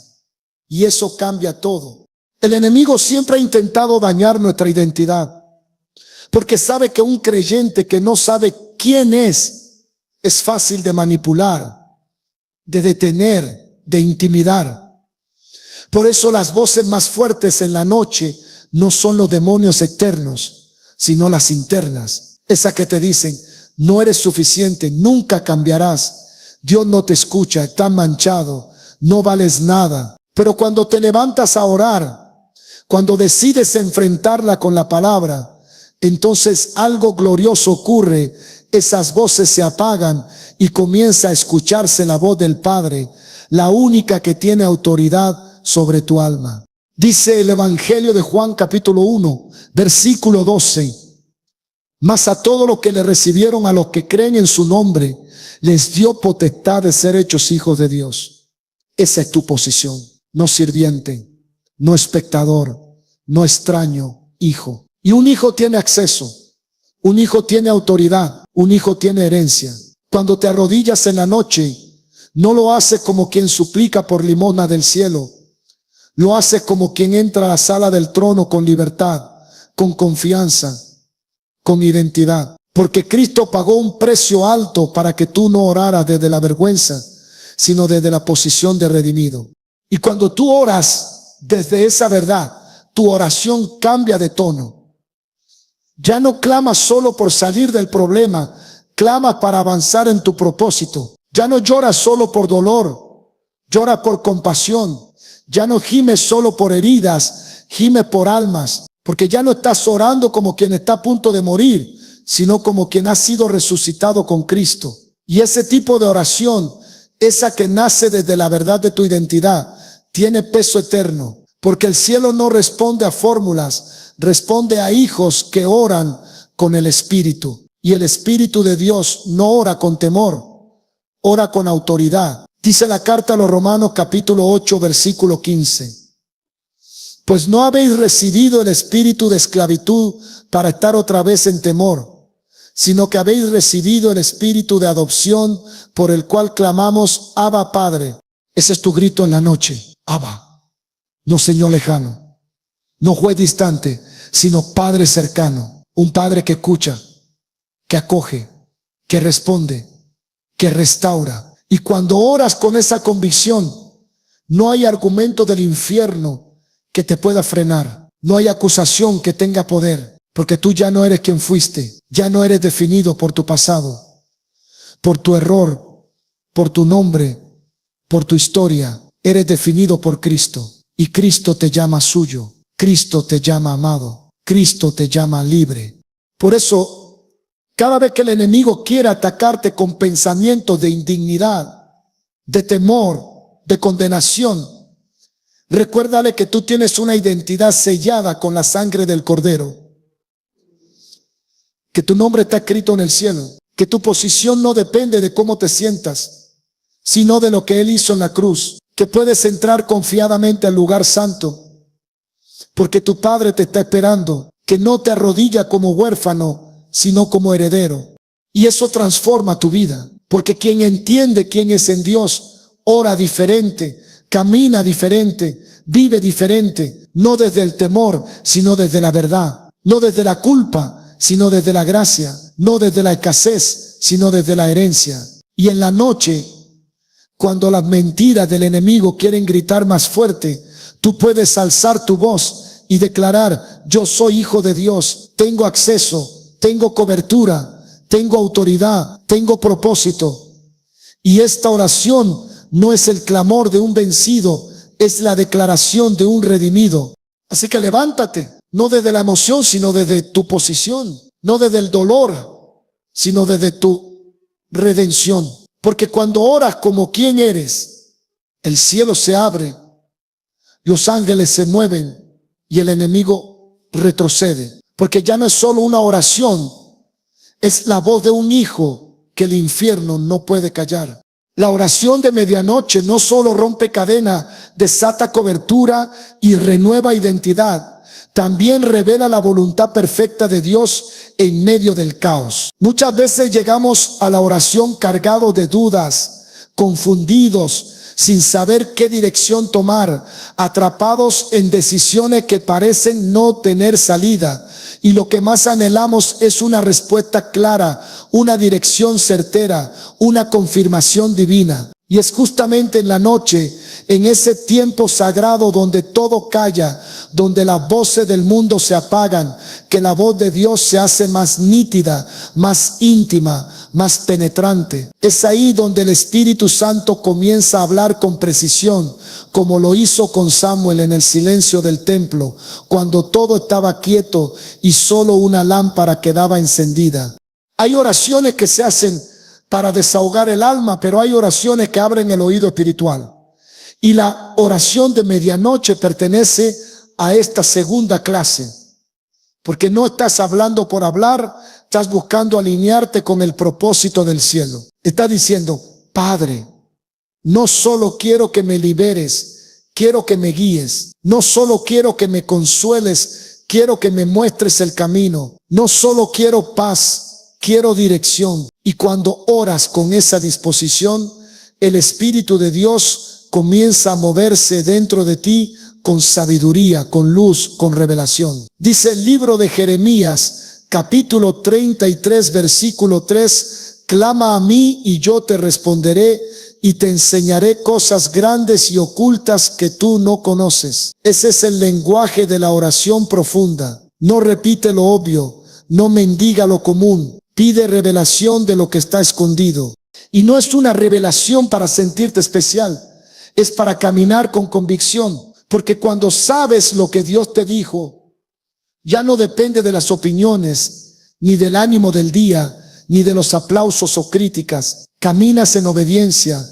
Y eso cambia todo. El enemigo siempre ha intentado dañar nuestra identidad. Porque sabe que un creyente que no sabe quién es fácil de manipular, de detener, de intimidar. Por eso las voces más fuertes en la noche no son los demonios externos, sino las internas. Esas que te dicen: no eres suficiente, nunca cambiarás, Dios no te escucha, estás manchado, no vales nada. Pero cuando te levantas a orar, cuando decides enfrentarla con la palabra, entonces algo glorioso ocurre. Esas voces se apagan y comienza a escucharse la voz del Padre, la única que tiene autoridad sobre tu alma. Dice el Evangelio de Juan capítulo 1, versículo 12. Mas a todos los que le recibieron, a los que creen en su nombre, les dio potestad de ser hechos hijos de Dios. Esa es tu posición. No sirviente, no espectador, no extraño, hijo. Y un hijo tiene acceso, un hijo tiene autoridad, un hijo tiene herencia. Cuando te arrodillas en la noche, no lo haces como quien suplica por limosna del cielo. Lo haces como quien entra a la sala del trono con libertad, con confianza, con identidad. Porque Cristo pagó un precio alto para que tú no oraras desde la vergüenza, sino desde la posición de redimido. Y cuando tú oras desde esa verdad, tu oración cambia de tono. Ya no clamas solo por salir del problema, clamas para avanzar en tu propósito. Ya no lloras solo por dolor, lloras por compasión. Ya no gimes solo por heridas, gimes por almas. Porque ya no estás orando como quien está a punto de morir, sino como quien ha sido resucitado con Cristo. Y ese tipo de oración, esa que nace desde la verdad de tu identidad, tiene peso eterno, porque el cielo no responde a fórmulas, responde a hijos que oran con el Espíritu. Y el Espíritu de Dios no ora con temor, ora con autoridad. Dice la carta a los Romanos capítulo 8 versículo 15. Pues no habéis recibido el espíritu de esclavitud para estar otra vez en temor, sino que habéis recibido el espíritu de adopción por el cual clamamos, Abba Padre. Ese es tu grito en la noche. Abba, no Señor lejano, no juez distante, sino Padre cercano. Un Padre que escucha, que acoge, que responde, que restaura. Y cuando oras con esa convicción, no hay argumento del infierno que te pueda frenar. No hay acusación que tenga poder, porque tú ya no eres quien fuiste. Ya no eres definido por tu pasado, por tu error, por tu nombre, por tu historia. Eres definido por Cristo, y Cristo te llama suyo. Cristo te llama amado. Cristo te llama libre. Por eso, cada vez que el enemigo quiera atacarte con pensamientos de indignidad, de temor, de condenación, recuérdale que tú tienes una identidad sellada con la sangre del Cordero, que tu nombre está escrito en el cielo, que tu posición no depende de cómo te sientas, sino de lo que Él hizo en la cruz, que puedes entrar confiadamente al lugar santo, porque tu Padre te está esperando, que no te arrodilla como huérfano, sino como heredero. Y eso transforma tu vida, porque quien entiende quién es en Dios, ora diferente, camina diferente, vive diferente, no desde el temor, sino desde la verdad, no desde la culpa, sino desde la gracia, no desde la escasez, sino desde la herencia. Y en la noche, cuando las mentiras del enemigo quieren gritar más fuerte, tú puedes alzar tu voz y declarar, yo soy hijo de Dios, tengo acceso, tengo cobertura, tengo autoridad, tengo propósito. Y esta oración no es el clamor de un vencido, es la declaración de un redimido. Así que levántate, no desde la emoción, sino desde tu posición, no desde el dolor, sino desde tu redención. Porque cuando oras como quien eres, el cielo se abre, los ángeles se mueven y el enemigo retrocede. Porque ya no es solo una oración, es la voz de un hijo que el infierno no puede callar. La oración de medianoche no solo rompe cadena, desata cobertura y renueva identidad, también revela la voluntad perfecta de Dios en medio del caos. Muchas veces llegamos a la oración cargados de dudas, confundidos, sin saber qué dirección tomar, atrapados en decisiones que parecen no tener salida. Y lo que más anhelamos es una respuesta clara, una dirección certera, una confirmación divina. Y es justamente en la noche, en ese tiempo sagrado donde todo calla, donde las voces del mundo se apagan, que la voz de Dios se hace más nítida, más íntima, más penetrante. Es ahí donde el Espíritu Santo comienza a hablar con precisión, como lo hizo con Samuel en el silencio del templo, cuando todo estaba quieto y solo una lámpara quedaba encendida. Hay oraciones que se hacen para desahogar el alma, pero hay oraciones que abren el oído espiritual. Y la oración de medianoche pertenece a esta segunda clase, porque no estás hablando por hablar, estás buscando alinearte con el propósito del cielo. Estás diciendo, Padre, no solo quiero que me liberes, quiero que me guíes. No solo quiero que me consueles, quiero que me muestres el camino. No solo quiero paz, quiero dirección. Y cuando oras con esa disposición, el Espíritu de Dios comienza a moverse dentro de ti con sabiduría, con luz, con revelación. Dice el libro de Jeremías, capítulo 33, versículo 3, clama a mí y yo te responderé y te enseñaré cosas grandes y ocultas que tú no conoces. Ese es el lenguaje de la oración profunda. No repite lo obvio, no mendiga lo común. Pide revelación de lo que está escondido. Y no es una revelación para sentirte especial, es para caminar con convicción. Porque cuando sabes lo que Dios te dijo, ya no depende de las opiniones, ni del ánimo del día, ni de los aplausos o críticas. Caminas en obediencia,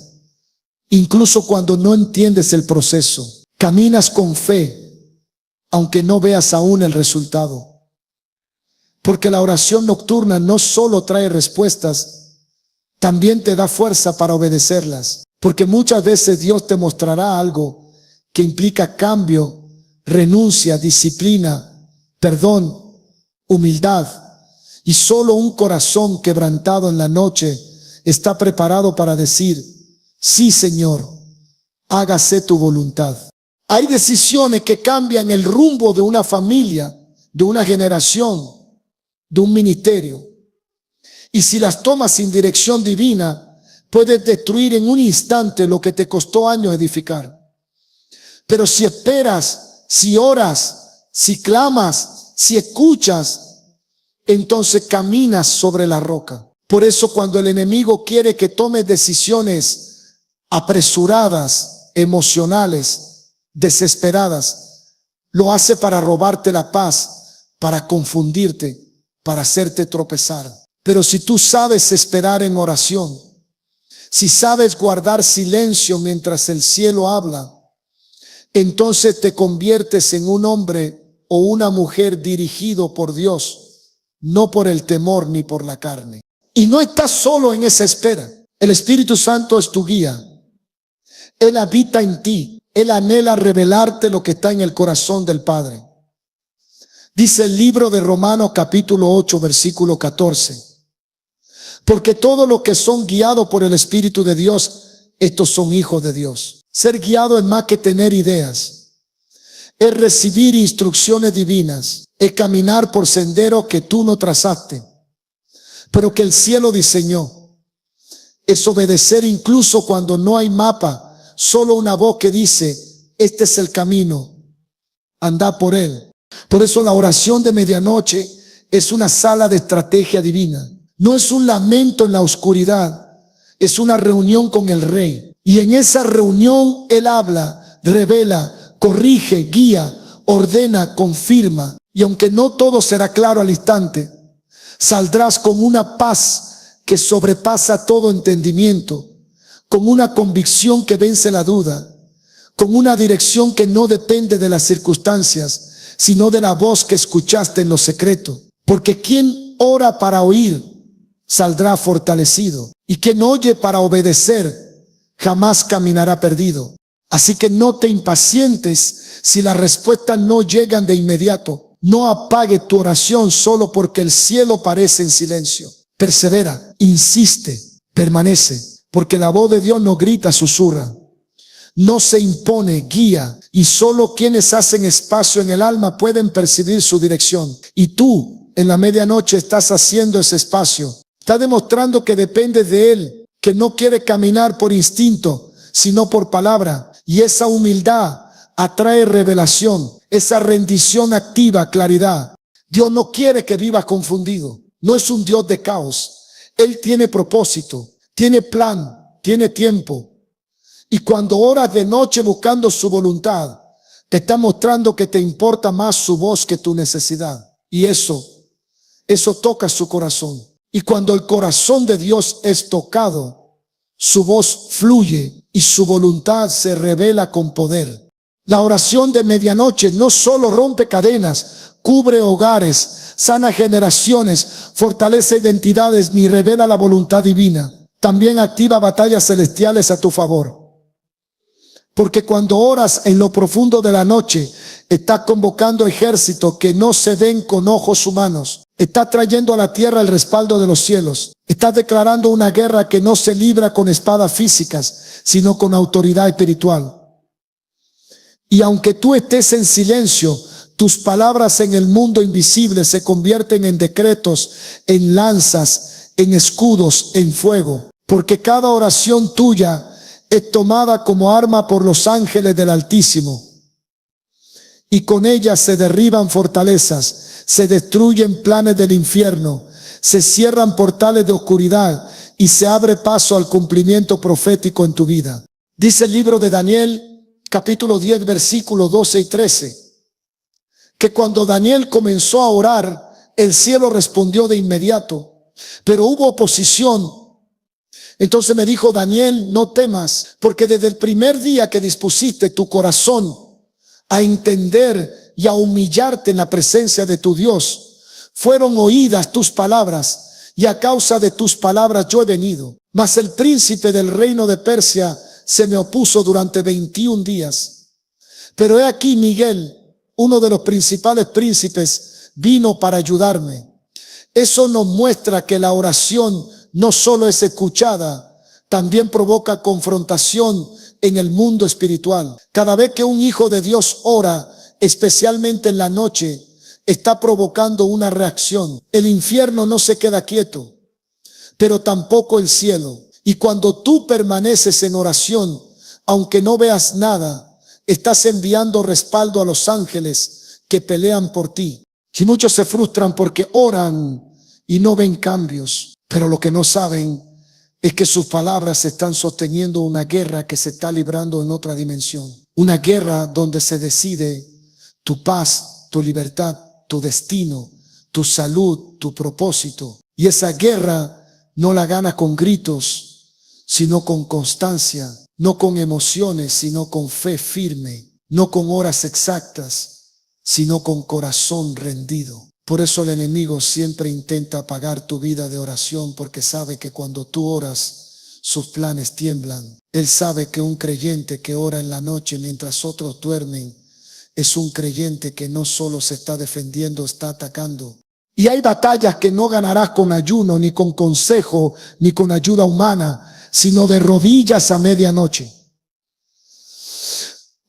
incluso cuando no entiendes el proceso. Caminas con fe, aunque no veas aún el resultado. Porque la oración nocturna no solo trae respuestas, también te da fuerza para obedecerlas. Porque muchas veces Dios te mostrará algo que implica cambio, renuncia, disciplina, perdón, humildad. Y solo un corazón quebrantado en la noche está preparado para decir, sí, Señor, hágase tu voluntad. Hay decisiones que cambian el rumbo de una familia, de una generación, de un ministerio. Y si las tomas sin dirección divina, puedes destruir en un instante lo que te costó años edificar. Pero si esperas, si oras, si clamas, si escuchas, entonces caminas sobre la roca. Por eso cuando el enemigo quiere que tomes decisiones apresuradas, emocionales, desesperadas, lo hace para robarte la paz, para confundirte, para hacerte tropezar. Pero si tú sabes esperar en oración, si sabes guardar silencio mientras el cielo habla, entonces te conviertes en un hombre o una mujer dirigido por Dios, no por el temor ni por la carne. Y no estás solo en esa espera. El Espíritu Santo es tu guía. Él habita en ti. Él anhela revelarte lo que está en el corazón del Padre. Dice el libro de Romanos capítulo 8 versículo 14. Porque todos los que son guiados por el Espíritu de Dios, estos son hijos de Dios. Ser guiado es más que tener ideas. Es recibir instrucciones divinas. Es caminar por senderos que tú no trazaste, pero que el cielo diseñó. Es obedecer incluso cuando no hay mapa, solo una voz que dice, este es el camino, anda por él. Por eso la oración de medianoche es una sala de estrategia divina. No es un lamento en la oscuridad, es una reunión con el Rey. Y en esa reunión Él habla, revela, corrige, guía, ordena, confirma. Y aunque no todo será claro al instante, saldrás con una paz que sobrepasa todo entendimiento, con una convicción que vence la duda, con una dirección que no depende de las circunstancias, sino de la voz que escuchaste en lo secreto. Porque quien ora para oír, saldrá fortalecido. Y quien oye para obedecer, jamás caminará perdido. Así que no te impacientes si las respuestas no llegan de inmediato. No apague tu oración solo porque el cielo parece en silencio. Persevera, insiste, permanece. Porque la voz de Dios no grita, susurra. No se impone, guía. Y solo quienes hacen espacio en el alma pueden percibir su dirección. Y tú, en la medianoche, estás haciendo ese espacio. Estás demostrando que dependes de Él, que no quiere caminar por instinto, sino por palabra. Y esa humildad atrae revelación. Esa rendición activa claridad. Dios no quiere que vivas confundido. No es un Dios de caos. Él tiene propósito, tiene plan, tiene tiempo. Y cuando oras de noche buscando su voluntad, te está mostrando que te importa más su voz que tu necesidad. Y eso toca su corazón. Y cuando el corazón de Dios es tocado, su voz fluye y su voluntad se revela con poder. La oración de medianoche no solo rompe cadenas, cubre hogares, sana generaciones, fortalece identidades ni revela la voluntad divina. También activa batallas celestiales a tu favor. Porque cuando oras en lo profundo de la noche, estás convocando ejércitos que no se ven con ojos humanos. Estás trayendo a la tierra el respaldo de los cielos. Estás declarando una guerra que no se libra con espadas físicas, sino con autoridad espiritual. Y aunque tú estés en silencio, tus palabras en el mundo invisible se convierten en decretos, en lanzas, en escudos, en fuego. Porque cada oración tuya es tomada como arma por los ángeles del Altísimo. Y con ella se derriban fortalezas, se destruyen planes del infierno, se cierran portales de oscuridad y se abre paso al cumplimiento profético en tu vida. Dice el libro de Daniel, capítulo 10, versículos 12 y 13, que cuando Daniel comenzó a orar, el cielo respondió de inmediato, pero hubo oposición. Entonces me dijo: Daniel, no temas, porque desde el primer día que dispusiste tu corazón a entender y a humillarte en la presencia de tu Dios, fueron oídas tus palabras, y a causa de tus palabras yo he venido. Mas el príncipe del reino de Persia se me opuso durante 21 días. Pero he aquí Miguel, uno de los principales príncipes, vino para ayudarme. Eso nos muestra que la oración no solo es escuchada, también provoca confrontación en el mundo espiritual. Cada vez que un hijo de Dios ora, especialmente en la noche, está provocando una reacción. El infierno no se queda quieto, pero tampoco el cielo. Y cuando tú permaneces en oración, aunque no veas nada, estás enviando respaldo a los ángeles que pelean por ti. Y muchos se frustran porque oran y no ven cambios. Pero lo que no saben es que sus palabras están sosteniendo una guerra que se está librando en otra dimensión. Una guerra donde se decide tu paz, tu libertad, tu destino, tu salud, tu propósito. Y esa guerra no la gana con gritos, sino con constancia. No con emociones, sino con fe firme. No con horas exactas, sino con corazón rendido. Por eso el enemigo siempre intenta apagar tu vida de oración, porque sabe que cuando tú oras, sus planes tiemblan. Él sabe que un creyente que ora en la noche mientras otros duermen es un creyente que no solo se está defendiendo, está atacando. Y hay batallas que no ganarás con ayuno, ni con consejo, ni con ayuda humana, sino de rodillas a medianoche.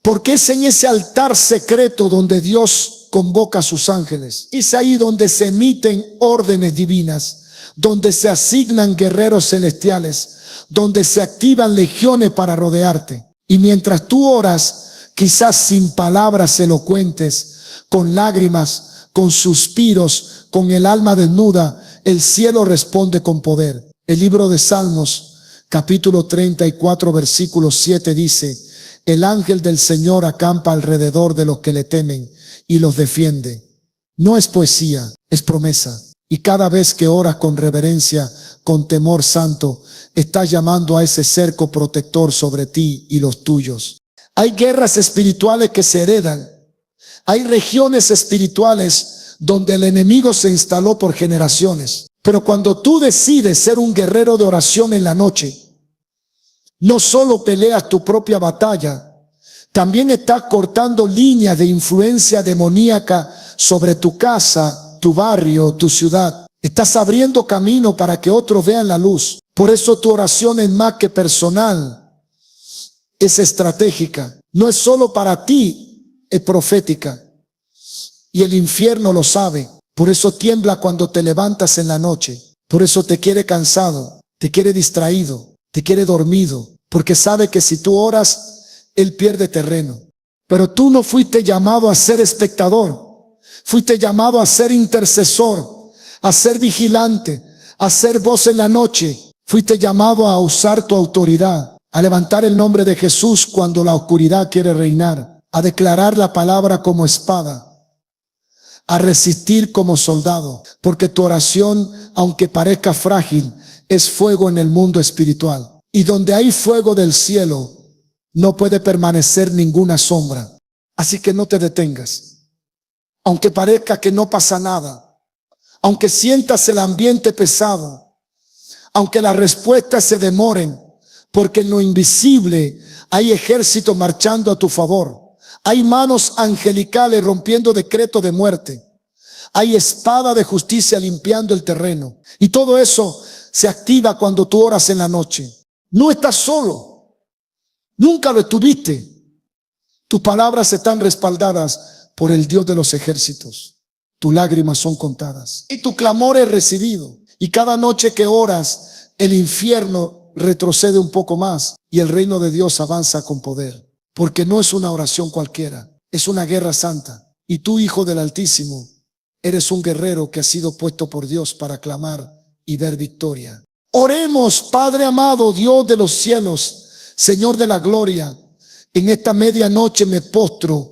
Porque es en ese altar secreto donde Dios convoca a sus ángeles. Es ahí donde se emiten órdenes divinas, donde se asignan guerreros celestiales, donde se activan legiones para rodearte. Y mientras tú oras, quizás sin palabras elocuentes, con lágrimas, con suspiros, con el alma desnuda, el cielo responde con poder. El libro de Salmos, capítulo 34, versículo 7 dice: el ángel del Señor acampa alrededor de los que le temen y los defiende. No es poesía, es promesa. Y cada vez que oras con reverencia, con temor santo, estás llamando a ese cerco protector sobre ti y los tuyos. Hay guerras espirituales que se heredan. Hay regiones espirituales donde el enemigo se instaló por generaciones. Pero cuando tú decides ser un guerrero de oración en la noche, no solo peleas tu propia batalla, también estás cortando líneas de influencia demoníaca sobre tu casa, tu barrio, tu ciudad. Estás abriendo camino para que otros vean la luz. Por eso tu oración es más que personal, es estratégica. No es solo para ti, es profética. Y el infierno lo sabe. Por eso tiembla cuando te levantas en la noche. Por eso te quiere cansado, te quiere distraído. te quiere dormido, porque sabe que si tú oras, Él pierde terreno. Pero tú no fuiste llamado a ser espectador, fuiste llamado a ser intercesor, a ser vigilante, a ser voz en la noche. Fuiste llamado a usar tu autoridad, a levantar el nombre de Jesús cuando la oscuridad quiere reinar, a declarar la palabra como espada, a resistir como soldado, porque tu oración, aunque parezca frágil, es fuego en el mundo espiritual. Y donde hay fuego del cielo, no puede permanecer ninguna sombra. Así que no te detengas. Aunque parezca que no pasa nada, aunque sientas el ambiente pesado, aunque las respuestas se demoren, porque en lo invisible hay ejércitos marchando a tu favor. Hay manos angelicales rompiendo decretos de muerte. Hay espada de justicia limpiando el terreno. Y todo eso se activa cuando tú oras en la noche. No estás solo. Nunca lo estuviste. Tus palabras están respaldadas por el Dios de los ejércitos. Tus lágrimas son contadas. Y tu clamor es recibido. Y cada noche que oras, el infierno retrocede un poco más y el reino de Dios avanza con poder. Porque no es una oración cualquiera, es una guerra santa. Y tú, Hijo del Altísimo, eres un guerrero que ha sido puesto por Dios para clamar y ver victoria. Oremos, Padre amado, Dios de los cielos, Señor de la gloria. En esta medianoche me postro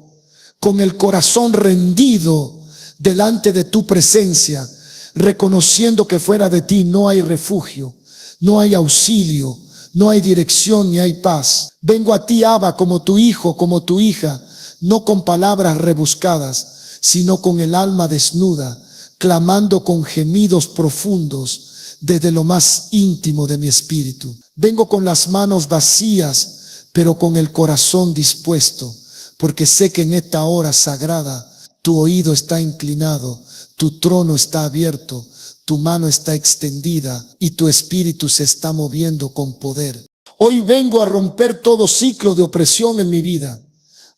con el corazón rendido delante de tu presencia, reconociendo que fuera de ti no hay refugio, no hay auxilio, no hay dirección ni hay paz. Vengo a ti, Abba, como tu hijo, como tu hija, no con palabras rebuscadas, sino con el alma desnuda, clamando con gemidos profundos desde lo más íntimo de mi espíritu. Vengo con las manos vacías, pero con el corazón dispuesto, porque sé que en esta hora sagrada tu oído está inclinado, tu trono está abierto, tu mano está extendida y tu espíritu se está moviendo con poder. Hoy vengo a romper todo ciclo de opresión en mi vida.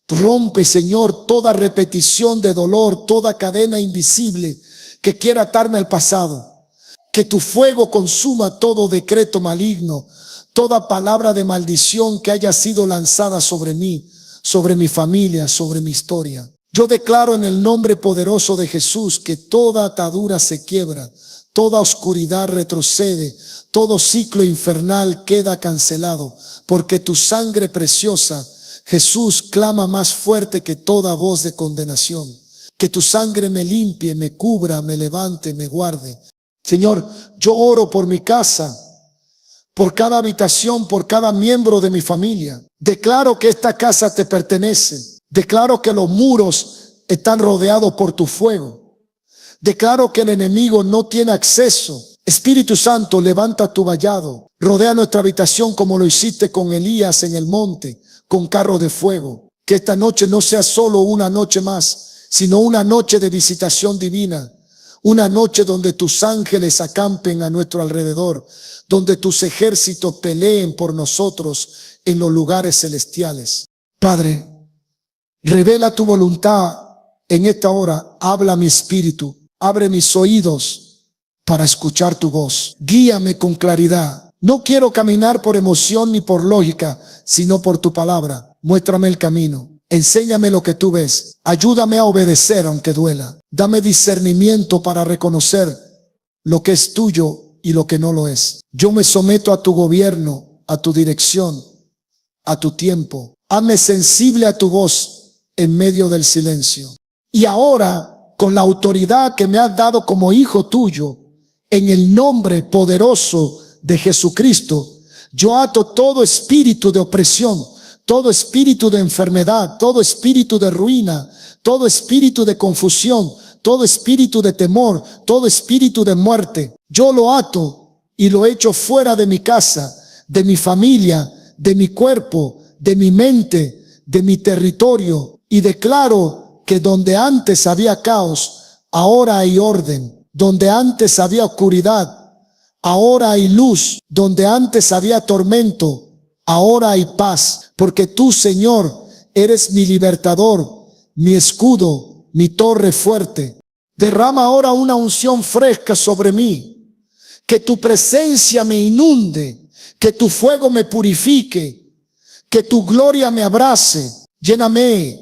Rompe, Señor, toda repetición de dolor, toda cadena invisible que quiera atarme al pasado. Que tu fuego consuma todo decreto maligno, toda palabra de maldición que haya sido lanzada sobre mí, sobre mi familia, sobre mi historia. Yo declaro en el nombre poderoso de Jesús que toda atadura se quiebra, toda oscuridad retrocede, todo ciclo infernal queda cancelado, porque tu sangre preciosa, Jesús, clama más fuerte que toda voz de condenación. Que tu sangre me limpie, me cubra, me levante, me guarde. Señor, yo oro por mi casa, por cada habitación, por cada miembro de mi familia. Declaro que esta casa te pertenece. Declaro que los muros están rodeados por tu fuego. Declaro que el enemigo no tiene acceso. Espíritu Santo, levanta tu vallado. Rodea nuestra habitación como lo hiciste con Elías en el monte, con carros de fuego. Que esta noche no sea solo una noche más, sino una noche de visitación divina. Una noche donde tus ángeles acampen a nuestro alrededor, donde tus ejércitos peleen por nosotros en los lugares celestiales. Padre, revela tu voluntad en esta hora. Habla mi espíritu, abre mis oídos para escuchar tu voz. Guíame con claridad. No quiero caminar por emoción ni por lógica, sino por tu palabra. Muéstrame el camino. Enséñame lo que tú ves. Ayúdame a obedecer aunque duela. Dame discernimiento para reconocer lo que es tuyo y lo que no lo es. Yo me someto a tu gobierno, a tu dirección, a tu tiempo. Hazme sensible a tu voz en medio del silencio. Y ahora, con la autoridad que me has dado como hijo tuyo, en el nombre poderoso de Jesucristo, yo ato todo espíritu de opresión, todo espíritu de enfermedad, todo espíritu de ruina, todo espíritu de confusión, todo espíritu de temor, todo espíritu de muerte. Yo lo ato y lo echo fuera de mi casa, de mi familia, de mi cuerpo, de mi mente, de mi territorio. Y declaro que donde antes había caos, ahora hay orden. Donde antes había oscuridad, ahora hay luz. Donde antes había tormento, ahora hay paz, porque tú, Señor, eres mi libertador, mi escudo, mi torre fuerte. Derrama ahora una unción fresca sobre mí. Que tu presencia me inunde, Que tu fuego me purifique, que tu gloria me abrace. Lléname,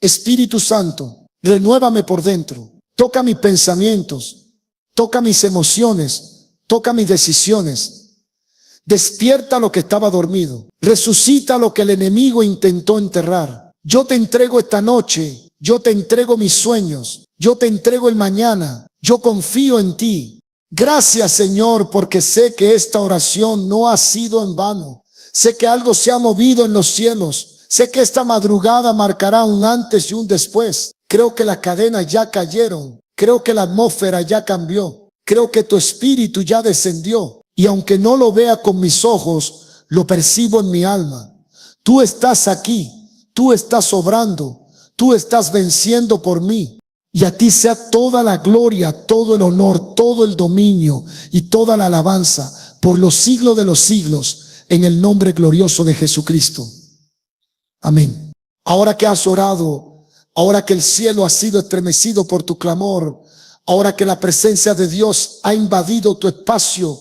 Espíritu Santo, renuévame por dentro. Toca mis pensamientos, toca mis emociones, toca mis decisiones. Despierta lo que estaba dormido. Resucita lo que el enemigo intentó enterrar. Yo te entrego esta noche. Yo te entrego mis sueños. Yo te entrego el mañana. Yo confío en ti. Gracias, Señor, porque sé que esta oración no ha sido en vano. Sé que algo se ha movido en los cielos. Sé que esta madrugada marcará un antes y un después. Creo que las cadenas ya cayeron. Creo que la atmósfera ya cambió. Creo que tu espíritu ya descendió. Y aunque no lo vea con mis ojos, lo percibo en mi alma. Tú estás aquí, tú estás obrando, tú estás venciendo por mí. Y a ti sea toda la gloria, todo el honor, todo el dominio y toda la alabanza por los siglos de los siglos, en el nombre glorioso de Jesucristo. Amén. Ahora que has orado, ahora que el cielo ha sido estremecido por tu clamor, ahora que la presencia de Dios ha invadido tu espacio,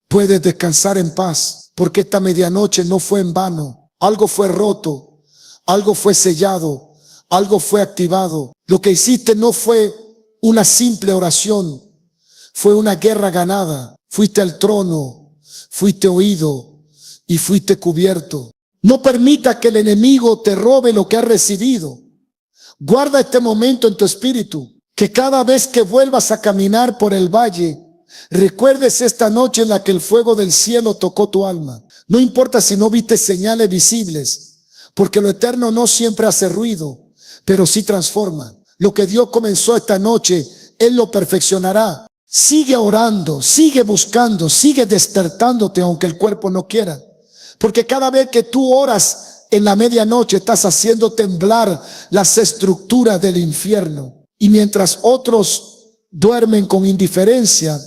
puedes descansar en paz, porque esta medianoche no fue en vano. Algo fue roto, algo fue sellado, algo fue activado. Lo que hiciste no fue una simple oración, fue una guerra ganada. Fuiste al trono, fuiste oído y fuiste cubierto. No permita que el enemigo te robe lo que has recibido. Guarda este momento en tu espíritu, que cada vez que vuelvas a caminar por el valle, recuerdes esta noche en la que el fuego del cielo tocó tu alma. No importa si no viste señales visibles, porque lo eterno no siempre hace ruido, pero sí transforma. Lo que Dios comenzó esta noche, Él lo perfeccionará. Sigue orando, sigue buscando, sigue despertándote aunque el cuerpo no quiera. Porque cada vez que tú oras en la medianoche, estás haciendo temblar las estructuras del infierno. Y mientras otros duermen con indiferencia,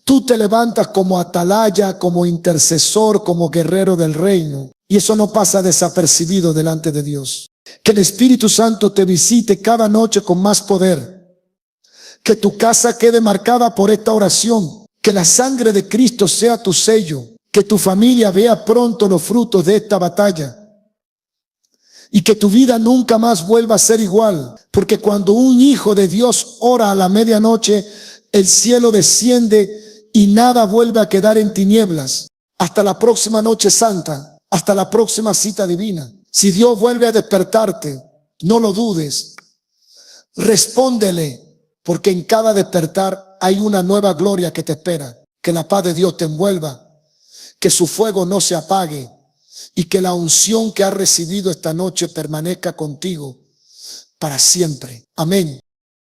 tú te levantas como atalaya, como intercesor, como guerrero del reino. Y eso no pasa desapercibido delante de Dios. Que el Espíritu Santo te visite cada noche con más poder. Que tu casa quede marcada por esta oración. Que la sangre de Cristo sea tu sello. Que tu familia vea pronto los frutos de esta batalla. Y que tu vida nunca más vuelva a ser igual. Porque cuando un hijo de Dios ora a la medianoche, el cielo desciende y nada vuelve a quedar en tinieblas. Hasta la próxima noche santa, hasta la próxima cita divina. Si Dios vuelve a despertarte, no lo dudes. Respóndele, porque en cada despertar hay una nueva gloria que te espera. Que la paz de Dios te envuelva, que su fuego no se apague y que la unción que has recibido esta noche permanezca contigo para siempre. Amén.